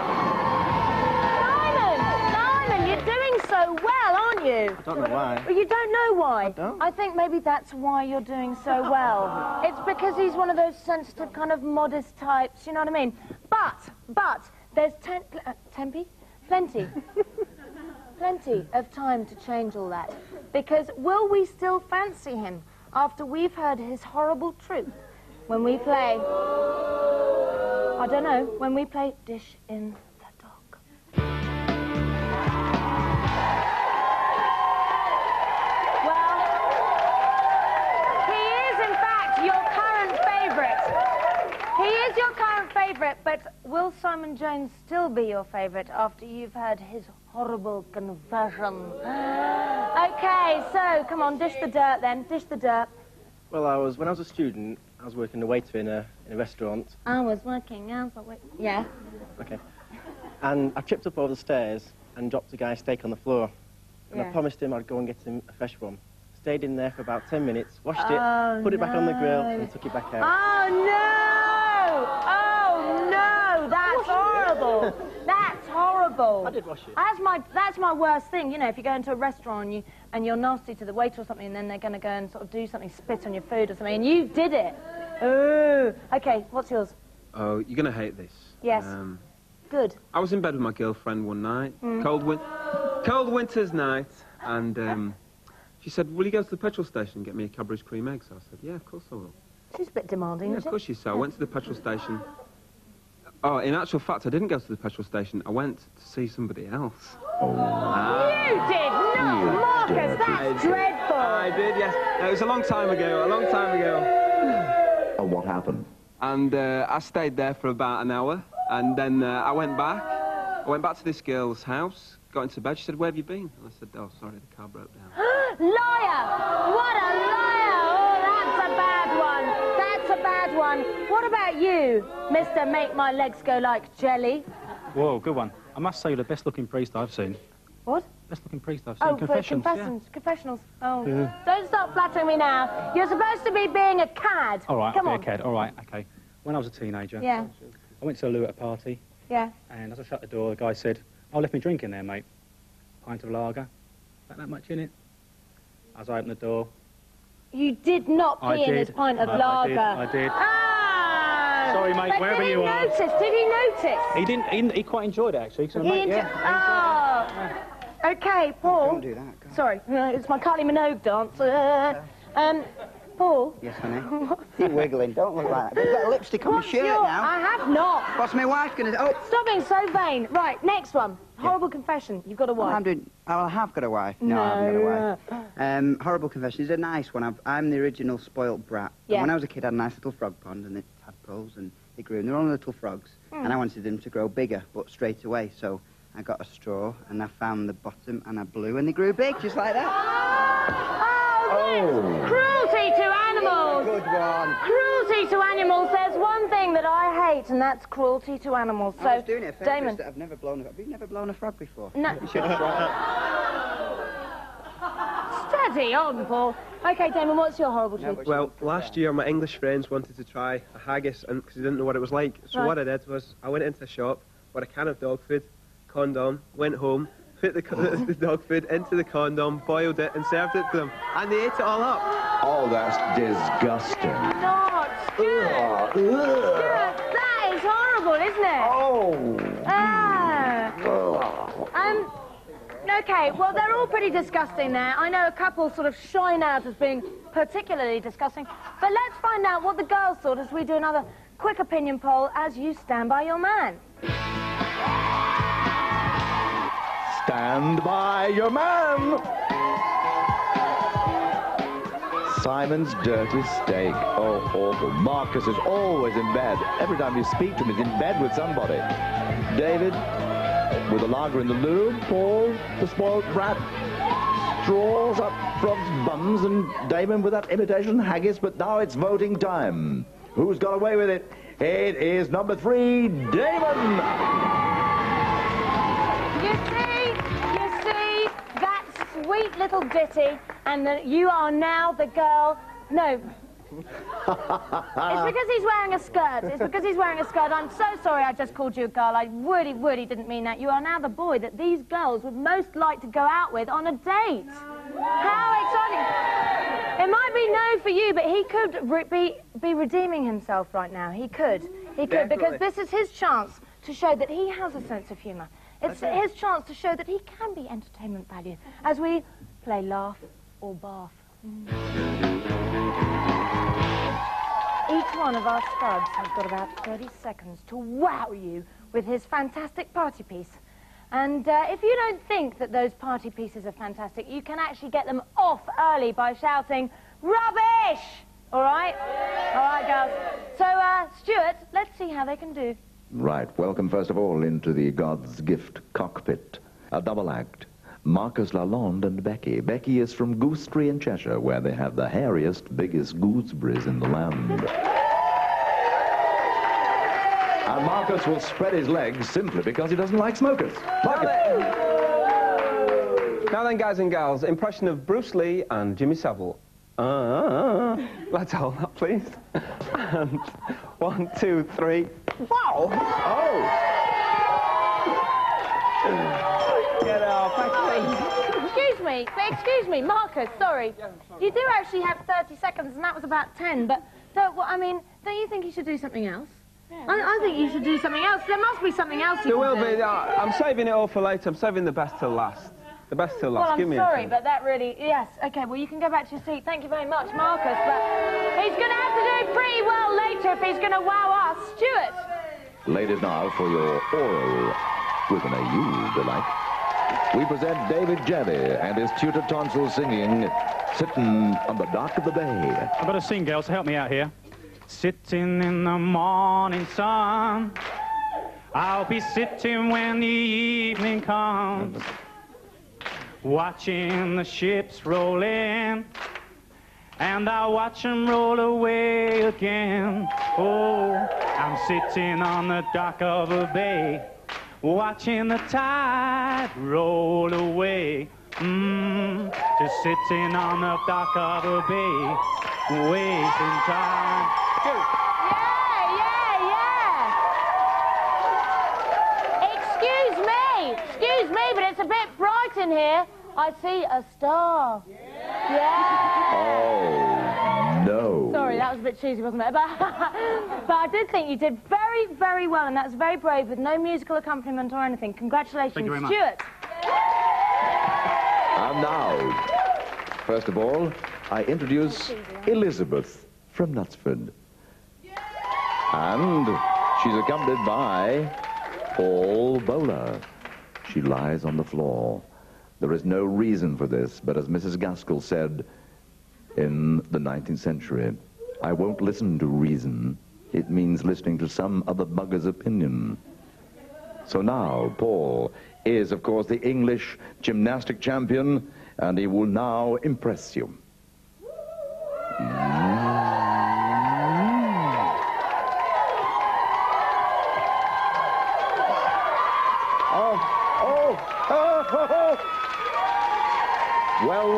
Simon, you're doing so well, aren't you? I don't know why. Well, you don't know why? I don't. I think maybe that's why you're doing so well. It's because he's one of those sensitive, kind of modest types, you know what I mean? But, there's plenty of time to change all that. Because will we still fancy him after we've heard his horrible truth when we play, I don't know, when we play Dish in the Dark? Simon Jones still be your favourite after you've heard his horrible confession? Okay, so, come on, dish the dirt then. Dish the dirt. Well, when I was a student, I was working a waiter in a restaurant. I was working as a waiter. Yeah. Okay. And I tripped up over the stairs and dropped a guy's steak on the floor. And I promised him I'd go and get him a fresh one. Stayed in there for about 10 minutes, washed it, put it back on the grill, and took it back out. Oh, no! Oh, no! That's horrible. That's horrible. I did wash it. That's my worst thing, you know, if you go into a restaurant and you're nasty to the waiter or something, and then they're going to go and sort of do something, spit on your food or something, and you did it. Ooh. Okay, what's yours? Oh, you're going to hate this. Yes. Good. I was in bed with my girlfriend one night, cold winter's night, and she said, will you go to the petrol station and get me a Cadbury's cream egg? So I said, yeah, of course I will. She's a bit demanding, Yeah, of course she is. So I went to the petrol station. Oh, in actual fact, I didn't go to the petrol station. I went to see somebody else. You did not, Marcus, that's dreadful. I did, yes. It was a long time ago, What happened? And I stayed there for about an hour, and then I went back. I went back to this girl's house, got into bed. She said, where have you been? And I said, oh, sorry, the car broke down. Liar! What a liar! Oh, that's a bad one. That's a bad one. What about you, Mr. Make My Legs Go Like Jelly? Whoa, good one. I must say, you're the best-looking priest I've seen. What? Best-looking priest I've seen. Oh, Confessions. Confessionals. Oh, Yeah. Don't stop flattering me now. You're supposed to be being a cad. All right, Come I'll on. be a cad. All right, okay. When I was a teenager, Yeah. I went to a loo at a party, Yeah. and as I shut the door, the guy said, "Oh, left me drink in there, mate. Pint of lager. Not that much in it." As I opened the door, You did not pee in his pint of lager. I did. Ah! Sorry, mate, But wherever you are. Did he notice? He quite enjoyed it, actually. So, He mate, enjoyed- yeah. Oh. Okay, Paul. Don't do that. Go on. Sorry, it's my Kylie Minogue dance. Paul. Yes, honey. You're wiggling. Don't look like that. But you've got lipstick on my shirt now. I have not. What's my wife going to... Oh. Stop being so vain. Right, next one. Horrible confession. You've got a wife. I have got a wife. No, I haven't got a wife. Horrible confession is a nice one. I'm the original spoilt brat. Yeah. And when I was a kid, I had a nice little frog pond, and it had tadpoles, and they grew, and they were only little frogs. And I wanted them to grow bigger, but straight away. So I got a straw, and I found the bottom, and I blew, and they grew big, just like that. Oh, cruelty to animals. Good one. Cruelty to animals. There's one thing that I hate, and that's cruelty to animals. So, I was doing it for Damon. I've never blown a... Have you never blown a frog before? No. You should have tried. Steady on, Paul. Okay, Damon, what's your horrible truth? Well, last year my English friends wanted to try a haggis because they didn't know what it was like. So Right. what I did was I went into a shop, bought a can of dog food, condom, went home, put the dog food into the condom, boiled it and served it to them. And they ate it all up. Oh, that's disgusting. Not Stuart. Stuart, that is horrible, isn't it? Oh. Okay, well, they're all pretty disgusting there. I know a couple sort of shine out as being particularly disgusting. But let's find out what the girls thought as we do another quick opinion poll as you stand by your man. Stand by your man. Simon's dirty steak. Oh, awful. Marcus is always in bed. Every time you speak to him, he's in bed with somebody. David, with a lager in the loo. Paul, the spoiled brat. Straws up frogs' bums, and Damon with that imitation haggis. But now it's voting time. Who's got away with it? It is number 3, Damon. You see, that sweet little ditty, and that you are now the girl. No. It's because he's wearing a skirt. It's because he's wearing a skirt. I'm so sorry I just called you a girl. I really, really didn't mean that. You are now the boy that these girls would most like to go out with on a date. How exciting. It might be no for you, but he could be redeeming himself right now. He could. He could, because this is his chance to show that he has a sense of humour. It's his chance to show that he can be entertainment value as we play Laugh or Bath. Each one of our spuds has got about 30 seconds to wow you with his fantastic party piece. And if you don't think that those party pieces are fantastic, you can actually get them off early by shouting, "Rubbish!" All right? All right, girls. So, Stuart, let's see how they can do. Right, welcome first of all into the God's Gift cockpit. A double act. Marcus Lalonde and Becky. Becky is from Goosetree in Cheshire, where they have the hairiest, biggest gooseberries in the land. And Marcus will spread his legs simply because he doesn't like smokers. Marcus. Now then, guys and gals, impression of Bruce Lee and Jimmy Savile. Let's hold that, please. And 1, 2, 3. Wow! Oh! Get off, Excuse me, Marcus, sorry. You do actually have 30 seconds, and that was about 10, but don't you think you should do something else? Yeah, I think you should do something else. There must be something else you can do. There will be. I'm saving it all for later. I'm saving the best till last. The best till last. Well, Give me I'm sorry, but that really... Yes, OK, well, you can go back to your seat. Thank you very much, Marcus, but he's going to have to do it pretty well later if he's going to wow us. Stuart! Ladies, now for your oral, with an AU delight, we present David Jevy and his tutor Tonsil singing Sitting on the Dock of the Bay. I've got to sing, girls, so help me out here. Sitting in the morning sun, I'll be sitting when the evening comes, watching the ships roll in, and I'll watch them roll away again. Oh, I'm sitting on the dock of a bay, watching the tide roll away. Just sitting on the dock of a bay, wasting time. Excuse me, but it's a bit bright in here. I see a star. Yeah. Oh, no. Sorry, that was a bit cheesy, wasn't it? But I did think you did very, very well, and that's very brave with no musical accompaniment or anything. Congratulations, Thank you very much. Stuart. And now, first of all, I introduce Elizabeth from Knutsford. And she's accompanied by Paul Bowler. She lies on the floor. There is no reason for this, but as Mrs. Gaskell said in the 19th century, I won't listen to reason. It means listening to some other bugger's opinion. So now, Paul is, of course, the English gymnastic champion, and he will now impress you. Well,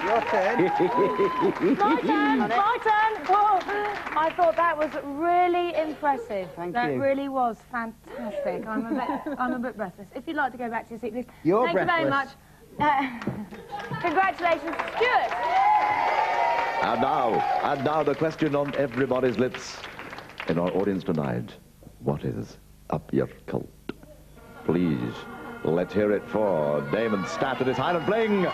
your turn. My turn. Oh, I thought that was really impressive. Thank that you. really was fantastic. I'm a bit breathless. If you'd like to go back to your seat, please. You're Thank breathless. you very much. Congratulations, Stuart. And now the question on everybody's lips in our audience tonight. What is up your cult? Please, let's hear it for Damon Statt and his Highland Fling.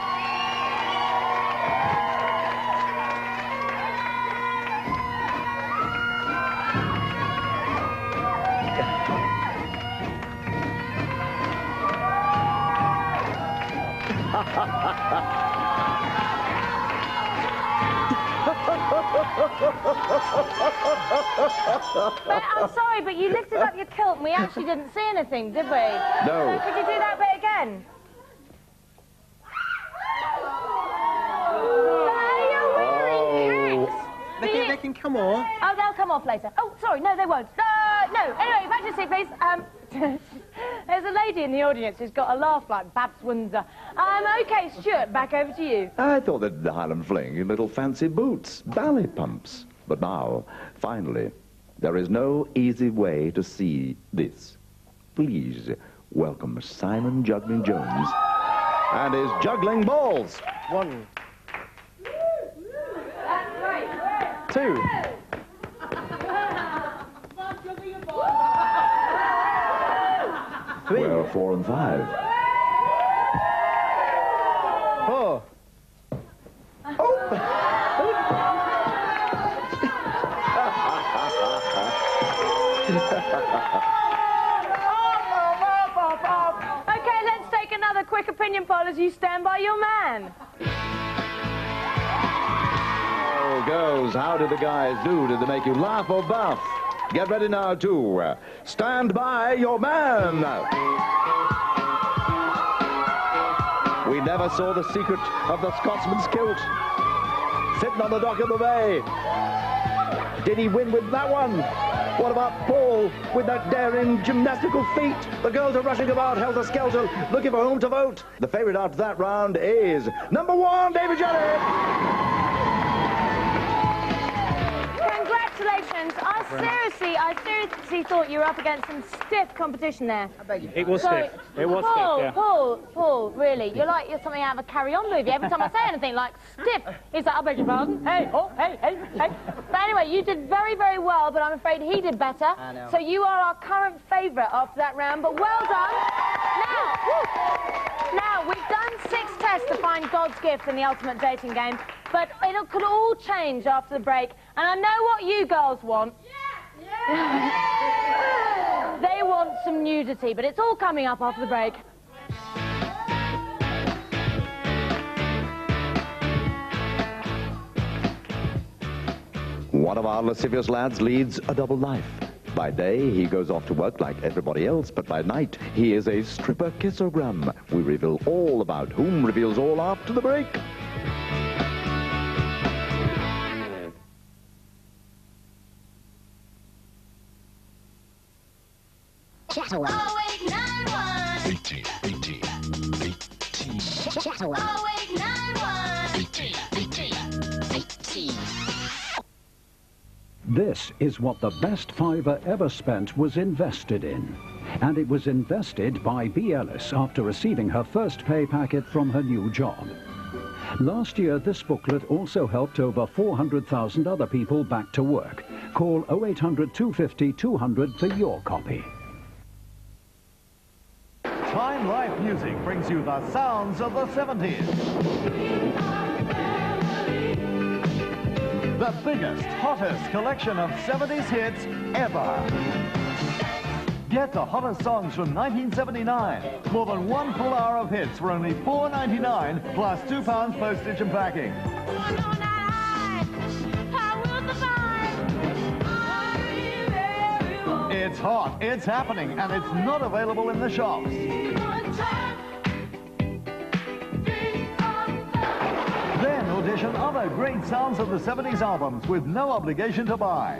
But I'm sorry, but you lifted up your kilt and we actually didn't see anything, did we? No. So could you do that bit again? You're wearing kicks. They can come off. Oh, they'll come off later. Oh, sorry, no, they won't. No. Anyway, back to your seat, please. There's a lady in the audience who's got a laugh like Babs Windsor. OK, Stuart, back over to you. I thought that the Highland Fling in little fancy boots, ballet pumps. But now, finally, there is no easy way to see this. Please welcome Simon Juggling Jones and his juggling balls. 1, 2. Well, 4 and 5. 4. OK, let's take another quick opinion poll as you stand by your man. Oh, goes. How did the guys do? Did they make you laugh or buff? Get ready now to stand by your man. We never saw the secret of the Scotsman's kilt. Sitting on the dock of the bay. Did he win with that one? What about Paul with that daring gymnastical feat? The girls are rushing about helter-skelter, looking for whom to vote. The favourite after that round is number 1, David Jelly. Congratulations. I seriously thought you were up against some stiff competition there. It was stiff. It was Paul, stiff, yeah. Paul, really, you're something out of a Carry On movie. Every time I say anything like stiff, he's like, I beg your pardon. Hey, oh, hey. But anyway, you did very, very well, but I'm afraid he did better. I know. So you are our current favourite after that round, but well done. Now, we've done 6 tests to find God's gift in the ultimate dating game, but it could all change after the break, and I know what you girls want. They want some nudity, but it's all coming up after the break. One of our lascivious lads leads a double life. By day, he goes off to work like everybody else, but by night, he is a stripper kissogram. We reveal all about whom reveals all after the break. Chatterwell. 18. Chatterwell. 18. This is what the best fiver ever spent was invested in. And it was invested by B. Ellis after receiving her first pay packet from her new job. Last year, this booklet also helped over 400,000 other people back to work. Call 0800 250 200 for your copy. Time Life Music brings you the sounds of the 70s. The biggest, hottest collection of 70s hits ever. Get the hottest songs from 1979. More than 1 full hour of hits for only $4.99 plus £2 postage and packing. It's hot, it's happening, and it's not available in the shops. Then audition other great sounds of the 70s albums with no obligation to buy.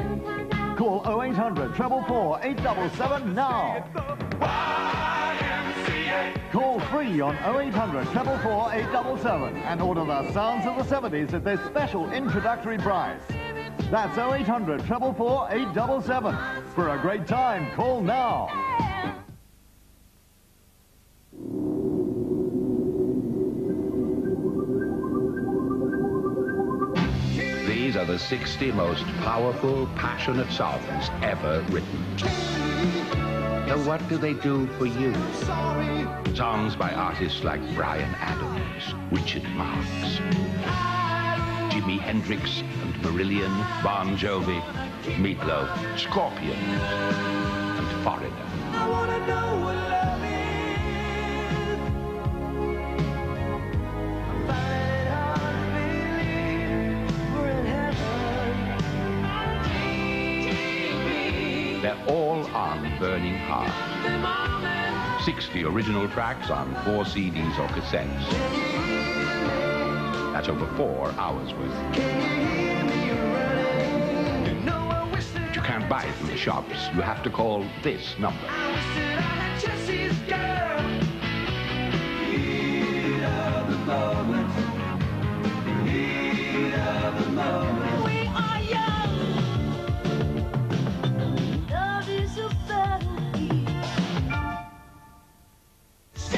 Call 0800 444 877 now. Call free on 0800 444 877 and order the sounds of the 70s at their special introductory price. That's 0800 444 877. For a great time, call now. These are the 60 most powerful, passionate songs ever written. So what do they do for you? Songs by artists like Bryan Adams, Richard Marx, Jimi Hendrix and Marillion, Bon Jovi, Meatloaf, Scorpions, and Foreigner. I wanna know what love is. I find it hard to believe we're in heaven. They're all on Burning Heart. 60 original tracks on 4 CDs or cassettes. That's over 4 hours worth. But you can't buy it from the shops. You have to call this number.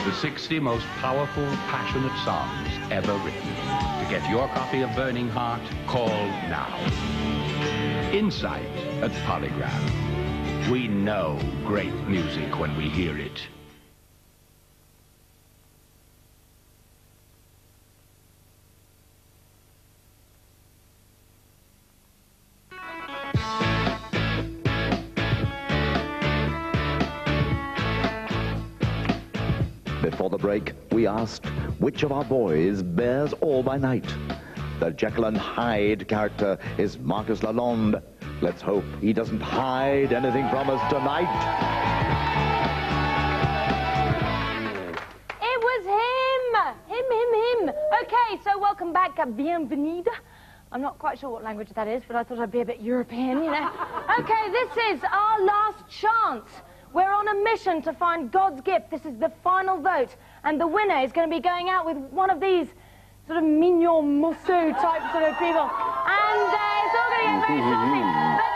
The 60 most powerful, passionate songs ever written. To get your copy of Burning Heart, call now. Insight at Polygram. We know great music when we hear it. Before the break, we asked which of our boys bears all by night. The Jekyll and Hyde character is Marcus Lalonde. Let's hope he doesn't hide anything from us tonight. It was him! Him. Okay, so welcome back, bienvenida. I'm not quite sure what language that is, but I thought I'd be a bit European, you know. Okay, this is our last chance. We're on a mission to find God's gift. This is the final vote, and the winner is going to be going out with one of these sort of mignon mousseau type sort of people. And it's all going to get very saucy. But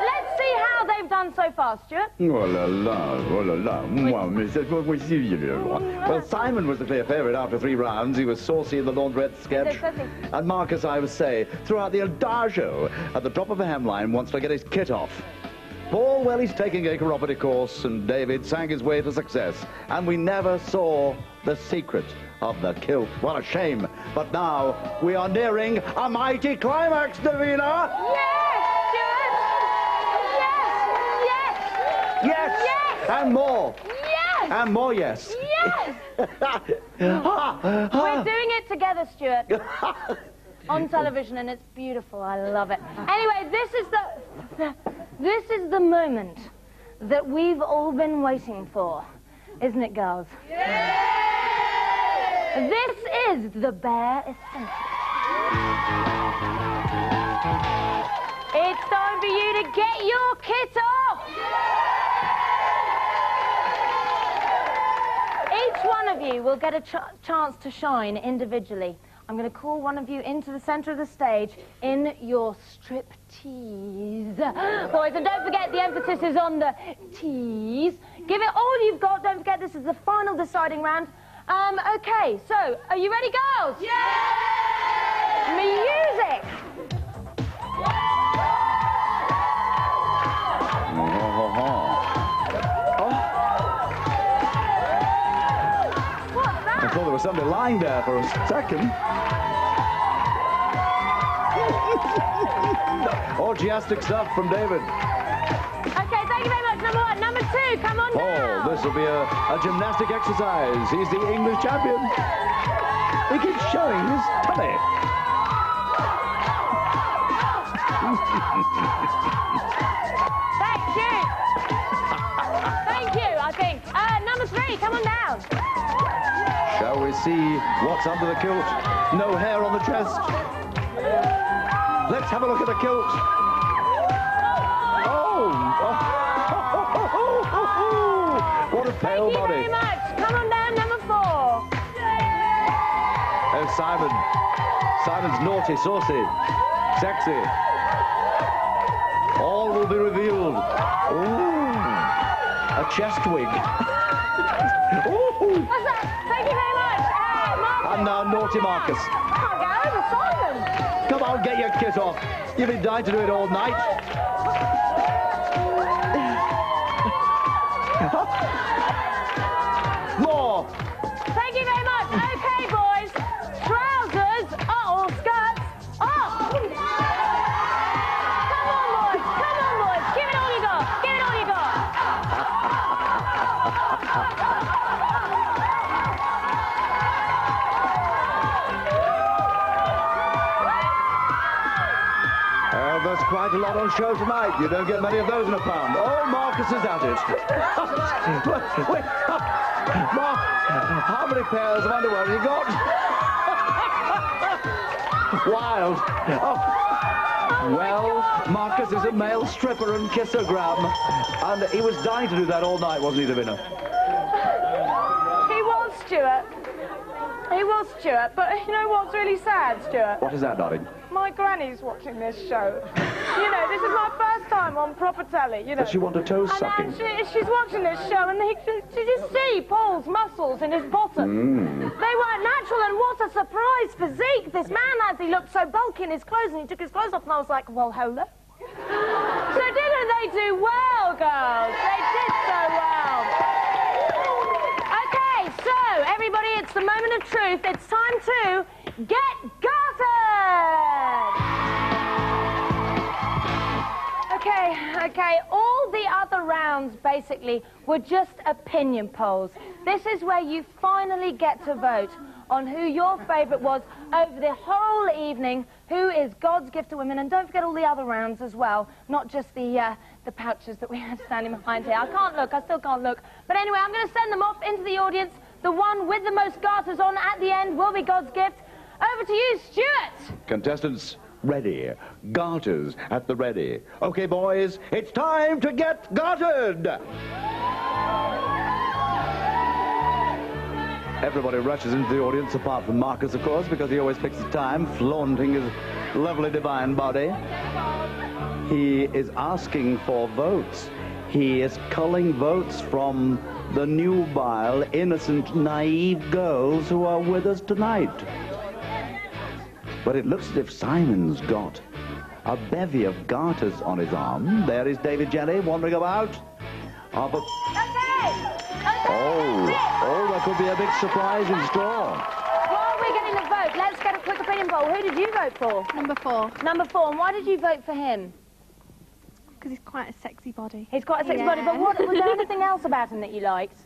let's see how they've done so far, Stuart. Oh la la. Well, Simon was the clear favourite after 3 rounds. He was saucy in the laundrette sketch. And Marcus, I would say, throughout the entire show, at the drop of a hemline, wants to get his kit off. Paul, well, he's taking a chiropody course, and David sang his way to success. And we never saw the secret of the kilt. What a shame. But now we are nearing a mighty climax, Davina. Yes! And more. Yes! And more yes. Yes! We're doing it together, Stuart. On television, and it's beautiful. I love it. Anyway, this is the moment that we've all been waiting for, isn't it, girls? This is the Bare Essentials. It's time for you to get your kit off. Each one of you will get a chance to shine individually. I'm going to call one of you into the centre of the stage in your striptease. Boys, and don't forget the emphasis is on the tease. Give it all you've got. Don't forget this is the final deciding round. Okay, so, are you ready, girls? Yeah! Music! What's that? I thought there was somebody lying there for a second. Orgiastic stuff from David. Okay, thank you very much. Number 1. Number 2, come on now. This will be a gymnastic exercise. He's the English champion. He keeps showing his tummy. Thank you. Thank you, I think. Number 3, come on down. Shall we see what's under the kilt? No hair on the chest. Let's have a look at the kilt. What a pale body. Thank you very much. Come on down, number 4. Oh, Simon. Simon's naughty, saucy, sexy. All will be revealed. Ooh, a chest wig. Ooh. What's that? Thank you very much. Marcus. And now naughty Marcus. I can't get over Simon. Come on, get your kit off. You've been dying to do it all night. More. Thank you very much. Okay, boys. Trousers or skirts off. Come on, boys. Come on, boys. Give it all you got. Give it all you got. Well, there's quite a lot on show tonight. You don't get many of those in a pound. Oh, Marcus is at it. Wait. Mark, how many pairs of underwear have you got? Wild. Oh. Well, Marcus is a male stripper and kissogram. And he was dying to do that all night, wasn't he, Davina? He was, Stuart. He was, Stuart. But you know what's really sad, Stuart? What is that, darling? My granny's watching this show. You know, this is my first time on proper telly, you know. Does she want a toe sucking? And she's watching this show, and she just see Paul's muscles in his bottom. They weren't natural, and what a surprise physique this man has. He looked so bulky in his clothes, and he took his clothes off, and I was like, well, hello. So didn't they do well, girls? They did so well. Okay, so, everybody, it's the moment of truth. It's time to get gartered! Okay, all the other rounds, basically, were just opinion polls. This is where you finally get to vote on who your favourite was over the whole evening. Who is God's gift to women? And don't forget all the other rounds as well, not just the pouches that we have standing behind here. I can't look, I still can't look. But anyway, I'm going to send them off into the audience. The one with the most garters on at the end will be God's gift. Over to you, Stuart. Contestants, ready. Garters at the ready. Okay, boys, it's time to get gartered. Everybody rushes into the audience, apart from Marcus, of course, because he always picks the time, flaunting his lovely divine body. He is asking for votes. He is culling votes from the nubile, innocent, naive girls who are with us tonight. But it looks as if Simon's got a bevy of garters on his arm. There is David Jenny wandering about. Oh, but... Oh, that could be a big surprise in store. While we're getting a vote, let's get a quick opinion poll. Who did you vote for? Number 4. Number 4. And why did you vote for him? Because he's quite a sexy body. He's quite a sexy body, but what, was there anything else about him that you liked?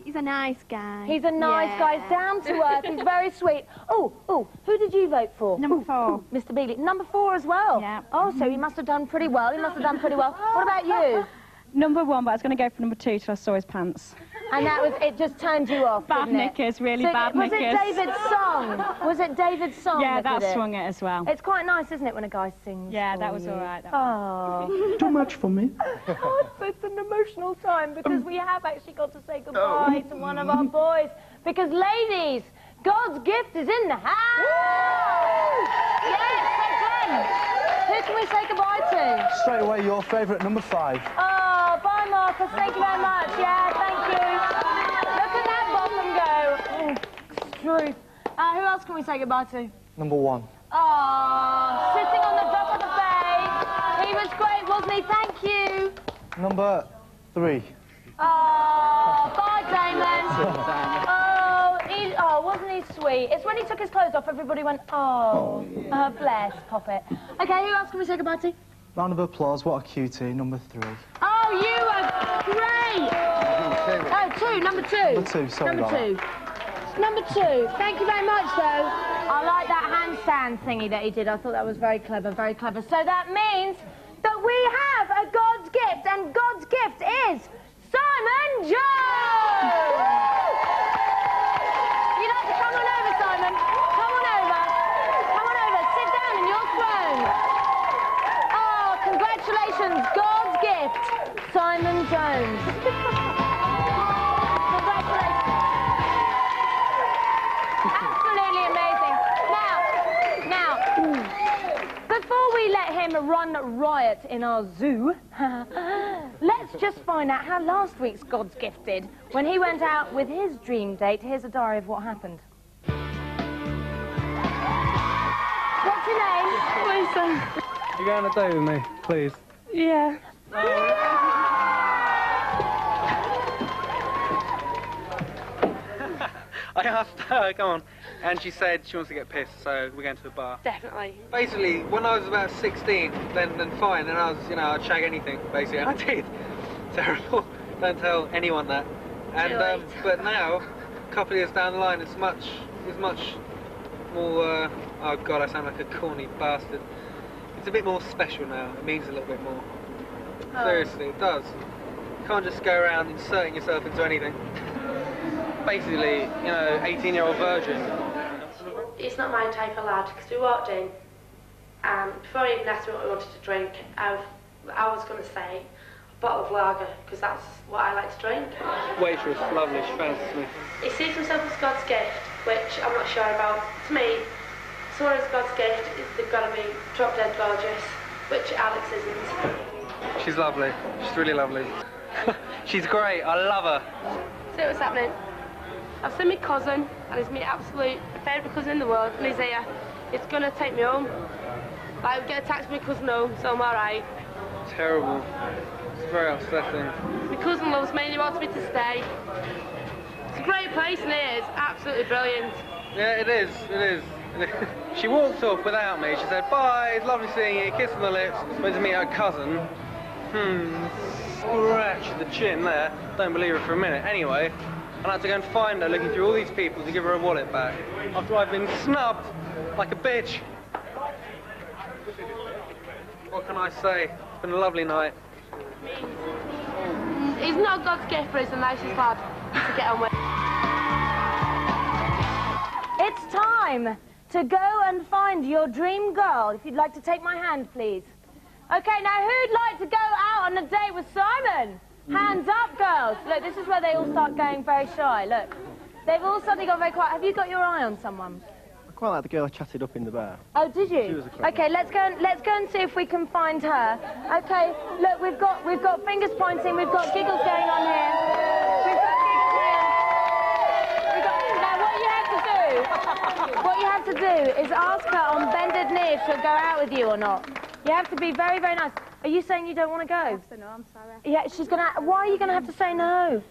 He's a nice guy. He's a nice guy. He's down to earth. He's very sweet. Oh, who did you vote for? Number 4. Mr. Beagley. Number 4 as well? Yeah. Oh, so he must have done pretty well. He must have done pretty well. What about you? Number 1, but I was going to go for number 2 till I saw his pants. And that was, it just turned you off, Bad didn't it? knickers, really so, bad knickers. Was it David's song? Was it David's song? Yeah, that swung it as well. It's quite nice, isn't it, when a guy sings? Yeah, that was all right. Oh. Too much for me. Oh, it's an emotional time because we have actually got to say goodbye to one of our boys. Because, ladies, God's gift is in the house! Yes, so Glenn, who can we say goodbye to? Straight away, your favourite, number 5. Oh, bye, Marcus. Thank you very much. Yeah, thank you. Look at that bottom go. Truth. Who else can we say goodbye to? Number 1. Oh, sitting on the top of the bay. He was great, wasn't he? Thank you. Number 3. Oh, bye, Damon. Wasn't he sweet? It's when he took his clothes off, everybody went, oh, bless, Poppet. Okay, who else can we say goodbye to? Round of applause, what a cutie, number 3. Oh, you are great! Oh, 2, number 2. Number 2, sorry Number 2. Number 2. Thank you very much, though. I like that handstand thingy that he did. I thought that was very clever, very clever. So that means that we have a God's gift, and God's gift is Simon Jones! You'd have to come on over, Simon. Come on over. Come on over. Sit down in your throne. Oh, congratulations. God's gift, Simon Jones. Congratulations. Absolutely amazing. Now, before we let him run riot in our zoo, let's just find out how last week's God's gift did when he went out with his dream date. Here's a diary of what happened. What's your name? Lisa. You going on a date with me, please? Yeah. I asked her, come on, and she said she wants to get pissed, so we're going to the bar. Definitely. Basically, when I was about 16, then fine, and I was, I'd shag anything, basically, and I did. Terrible. Don't tell anyone that. And but now, a couple of years down the line, it's much more. Oh God, I sound like a corny bastard. It's a bit more special now. It means a little bit more. Oh. Seriously, it does. You can't just go around inserting yourself into anything. Basically, 18-year-old virgin. It's not my type of lad, because we walked in, and before I even asked him what we wanted to drink, I was going to say a bottle of lager, because that's what I like to drink. Waitress, lovely, she fancies me. He sees himself as God's gift, which I'm not sure about. To me, someone who's God's gift, they've got to be drop-dead gorgeous, which Alex isn't. She's lovely, she's really lovely. She's great, I love her. See what's happening? I've seen my cousin, and he's my absolute favourite cousin in the world, and he's here. He's going to take me home. Like, we get a taxi from my cousin home, so I'm alright. Terrible. It's very upsetting. My cousin loves me and he wants me to stay. It's a great place and it is absolutely brilliant. Yeah, it is. She walked off without me. She said, bye, it's lovely seeing you, kiss on the lips. Went to meet her cousin. Scratch the chin there. Don't believe her for a minute. Anyway, and I had to go and find her looking through all these people to give her a wallet back after I've been snubbed like a bitch. What can I say? It's been a lovely night. He's not God's gift, but he's the nicest lad to get on with. It's time to go and find your dream girl. If you'd like to take my hand, please. Okay, now who'd like to go out on a date with Simon? Hands up, girls. Look, this is where they all start going very shy. Look, they've all suddenly gone very quiet. Have you got your eye on someone? I quite like the girl I chatted up in the bar. Oh, did She you? was a clever Okay, let's go and see if we can find her. Okay, look, we've got fingers pointing, we've got giggles going on here. We've got giggles here. Now, what you have to do is ask her on bended knee if she'll go out with you or not. You have to be very, very nice. Are you saying you don't want to go? I have to know, I'm sorry. Yeah, she's gonna. Why are you gonna have to say no?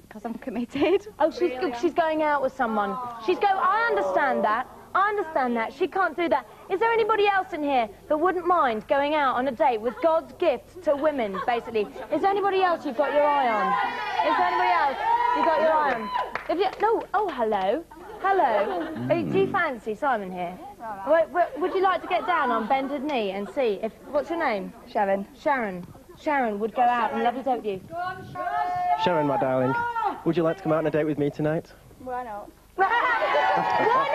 Because I'm committed. Oh, she's going out with someone. I understand that. I understand that. She can't do that. Is there anybody else in here that wouldn't mind going out on a date with God's gift to women, basically? Is there anybody else you've got your eye on? Is there anybody else you've got your eye on? No. Oh, hello. Hello. Do you fancy Simon here? Would you like to get down on bended knee and see if... What's your name? Sharon. Sharon would go out and love to date with you. Sharon, my darling, would you like to come out on a date with me tonight? Why not? Why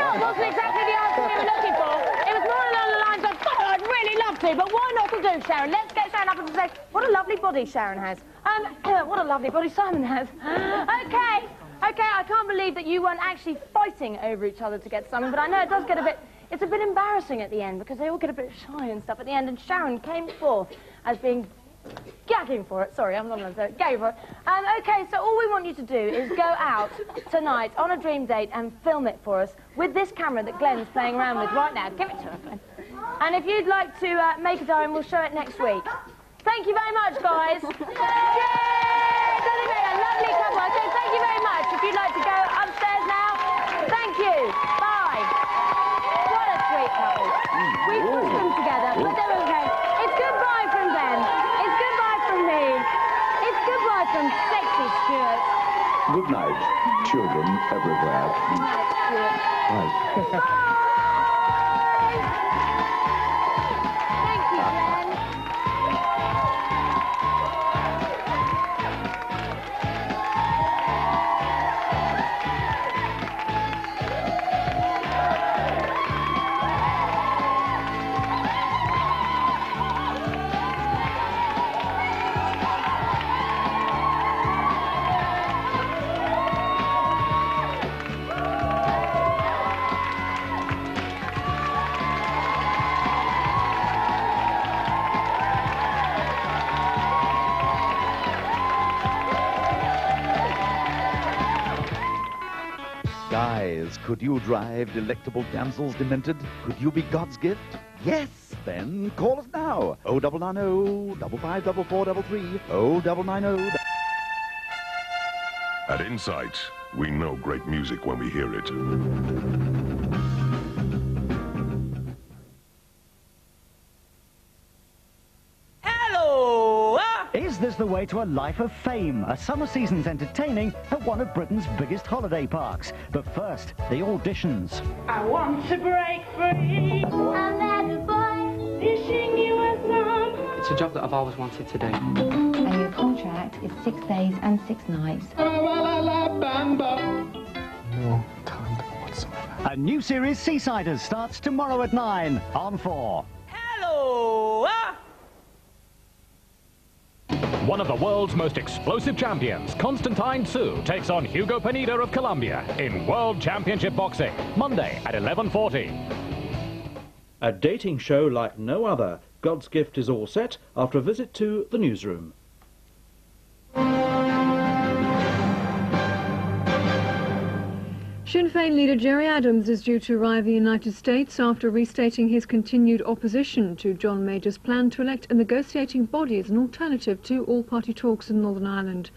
not? Wasn't exactly the answer we were looking for. It was more along the lines of, God, I'd really love to, but why not will do, Sharon? Let's get Sharon up and say, what a lovely body Sharon has. What a lovely body Simon has. Okay, I can't believe that you weren't actually fighting over each other to get Simon, but I know it does get a bit... It's a bit embarrassing at the end because they all get a bit shy and stuff at the end, and Sharon came forth as being gagging for it. Sorry, I'm not allowed to say it. Gagging for it. Okay, so all we want you to do is go out tonight on a dream date and film it for us with this camera that Glenn's playing around with right now. Give it to her, Glenn. And if you'd like to make a diary, we'll show it next week. Thank you very much, guys. Yay! Doesn't it? A lovely couple. Okay, thank you very much. If you'd like to go upstairs now, thank you. Bye. What a sweet couple. We put them together, but they're okay. It's goodbye from them. It's goodbye from me. It's goodbye from sexy Stuart. Good night, children everywhere. Good night, Stuart. Right. Thank you, Glenn. Guys, could you drive delectable damsels demented? Could you be God's gift? Yes, then call us now. 0990 554433 0990. At Insight, we know great music when we hear it. Is this the way to a life of fame? A summer season's entertaining at one of Britain's biggest holiday parks. But first, the auditions. I want to break free. I'm that boy, wishing you a song. It's a job that I've always wanted to do. And your contract is 6 days and 6 nights. No talent whatsoever. A new series, Seasiders, starts tomorrow at 9 on 4. Hello! One of the world's most explosive champions, Constantine Tszyu, takes on Hugo Pineda of Colombia in World Championship Boxing, Monday at 11:40. A dating show like no other. God's Gift is all set after a visit to the newsroom. Sinn Féin leader Gerry Adams is due to arrive in the United States after restating his continued opposition to John Major's plan to elect a negotiating body as an alternative to all-party talks in Northern Ireland.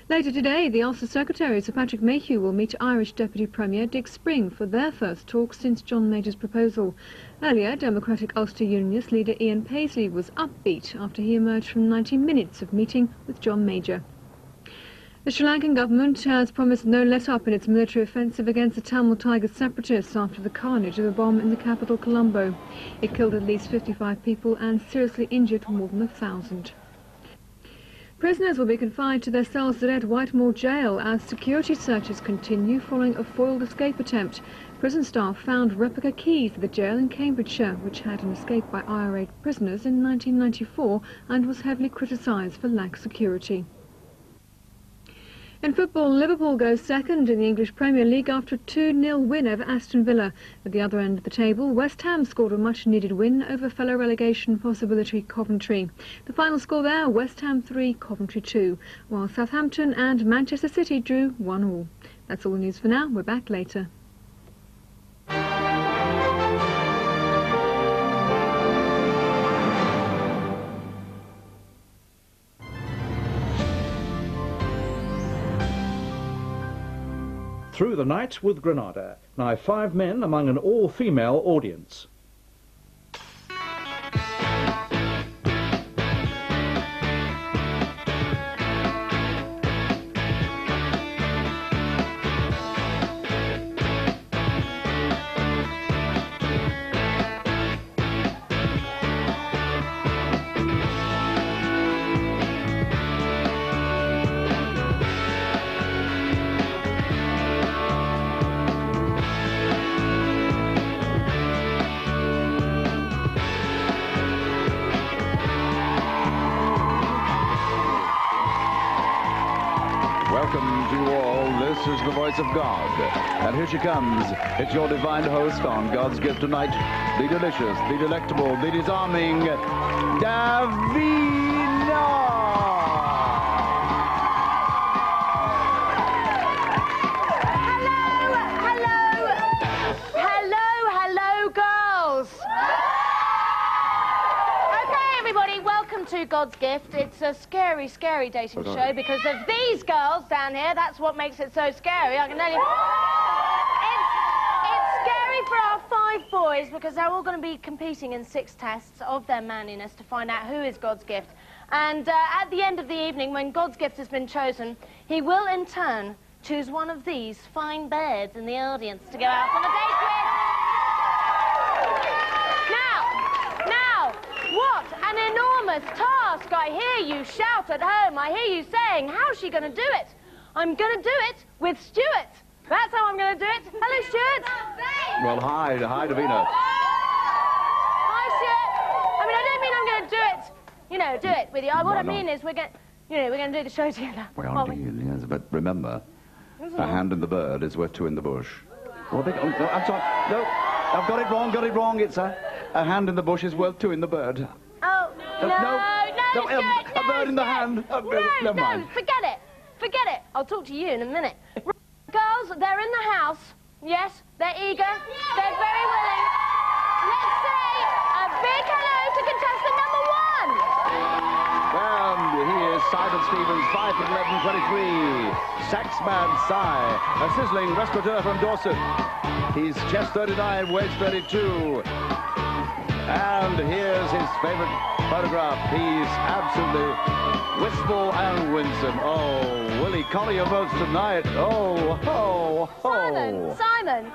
Later today, the Ulster Secretary, Sir Patrick Mayhew, will meet Irish Deputy Premier Dick Spring for their first talks since John Major's proposal. Earlier, Democratic Ulster Unionist leader Ian Paisley was upbeat after he emerged from 90 minutes of meeting with John Major. The Sri Lankan government has promised no let-up in its military offensive against the Tamil Tiger separatists after the carnage of a bomb in the capital, Colombo. It killed at least 55 people and seriously injured more than 1,000. Prisoners will be confined to their cells today at Whitemore Jail as security searches continue following a foiled escape attempt. Prison staff found replica keys at the jail in Cambridgeshire, which had an escape by IRA prisoners in 1994 and was heavily criticised for lack of security. In football, Liverpool goes second in the English Premier League after a 2-0 win over Aston Villa. At the other end of the table, West Ham scored a much-needed win over fellow relegation possibility Coventry. The final score there, West Ham 3, Coventry 2, while Southampton and Manchester City drew 1-1. That's all the news for now. We're back later. Through the Night with Granada. Now 5 men among an all-female audience. Welcome to you all. This is the voice of God. And here she comes. It's your divine host on God's Gift Tonight, the delicious, the delectable, the disarming Davina. Hello, girls. Okay, everybody, welcome to God's Gift. It's a scary, scary dating show because of these girls down here. That's what makes it so scary, I can tell you. It's scary for our 5 boys because they're all going to be competing in 6 tests of their manliness to find out who is God's gift. And at the end of the evening, when God's gift has been chosen, he will in turn choose one of these fine birds in the audience to go out on a date with. Now, what an enormous task. I hear you shout at home. I hear you saying, how's she going to do it? I'm going to do it with Stuart. That's how I'm going to do it. Hello, Stuart. Well, hi, Davina. Hi, Stuart. I mean, I don't mean I'm going to do it, do it with you. What I mean is we're going to do the show together. Well, yes, but remember, a hand in the bird is worth 2 in the bush. Oh, no, I'm sorry. No, I've got it wrong. It's a hand in the bush is worth 2 in the bird. Oh, no, Stuart, a bird in the hand. Never mind. Forget it. I'll talk to you in a minute. Girls, they're in the house. Yes, they're eager. They're very willing. Let's say a big hello to contestant number 1. And he is Simon Stevens, 5'11", 23. Saxman Sai, a sizzling restaurateur from Dorset. He's chest 39, waist 32. And here's his favorite photograph. He's absolutely wistful and winsome. Oh, will he collar your votes tonight? Oh. Simon,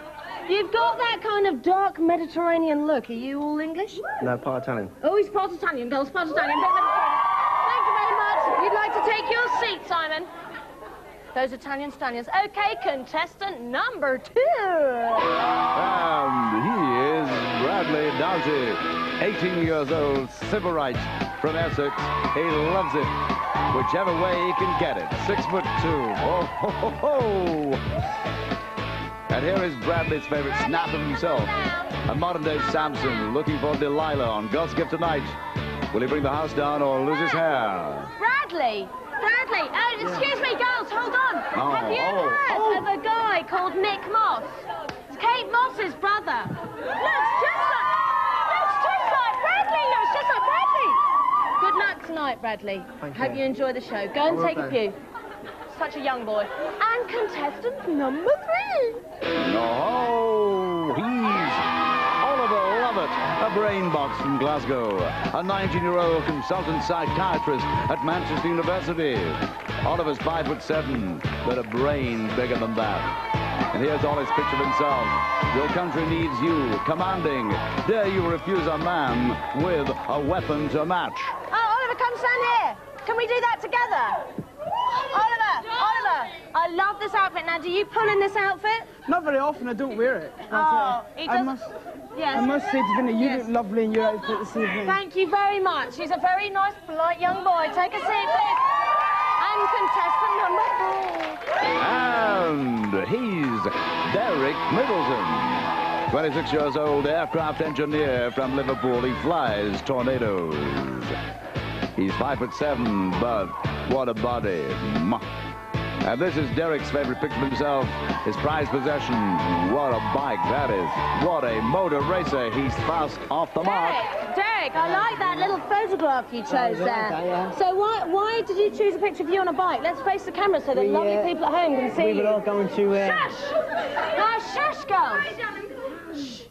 you've got that kind of dark Mediterranean look. Are you all English? No, part Italian. Oh, he's part Italian, girls, part Italian. Thank you very much. We'd like to take your seat, Simon. Those Italian stallions. Okay, contestant number 2. And he is Bradley Doughty, 18 years old, Sybarite from Essex. He loves it, whichever way he can get it. 6'2". Oh, ho, ho, ho. And here is Bradley's favorite snap of himself, a modern-day Samson looking for Delilah on God's Gift Tonight. Will he bring the house down or lose his hair? Bradley, excuse me, girls, hold on. Have you heard of a guy called Nick Moss? It's Kate Moss's brother. Looks just like Bradley. Good luck tonight, Bradley. Hope you enjoy the show. Go and take a pew. Such a young boy. And contestant number 3. Oh, he's Oliver Lovett, a brain box from Glasgow, a 19-year-old consultant psychiatrist at Manchester University. Oliver's 5'7", but a brain bigger than that. And here's Ollie's picture of himself. Your country needs you, commanding. Dare you refuse a man with a weapon to match? Oh, Oliver, come stand here. Can we do that together? Oliver, I love this outfit. Now, do you pull in this outfit? Not very often, I don't wear it. Oh, he does. I must say, Davina, you look lovely in your outfit this evening. Thank you very much. He's a very nice, polite young boy. Take a seat, please. And contestant number 4. And he's Derek Middleton. 26 years old, aircraft engineer from Liverpool. He flies Tornadoes. He's 5'7", but what a body. And this is Derek's favourite picture of himself, his prized possession. What a bike that is. What a motor racer. He's fast off the mark. Derek, I like that little photograph you chose there. So why did you choose a picture of you on a bike? Let's face the camera so the lovely people at home can see you. We were all going to... Shush! Now, shush, girls. Shh.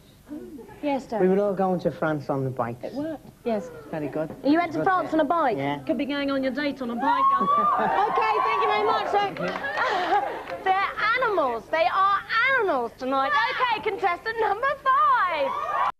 Yes, Derek. We were all going to France on the bike. It worked. Yes. Very good. You went to France on a bike? Yeah. Could be going on your date on a bike. Okay, thank you very much. So, they're animals. They are animals tonight. Okay, contestant number 5.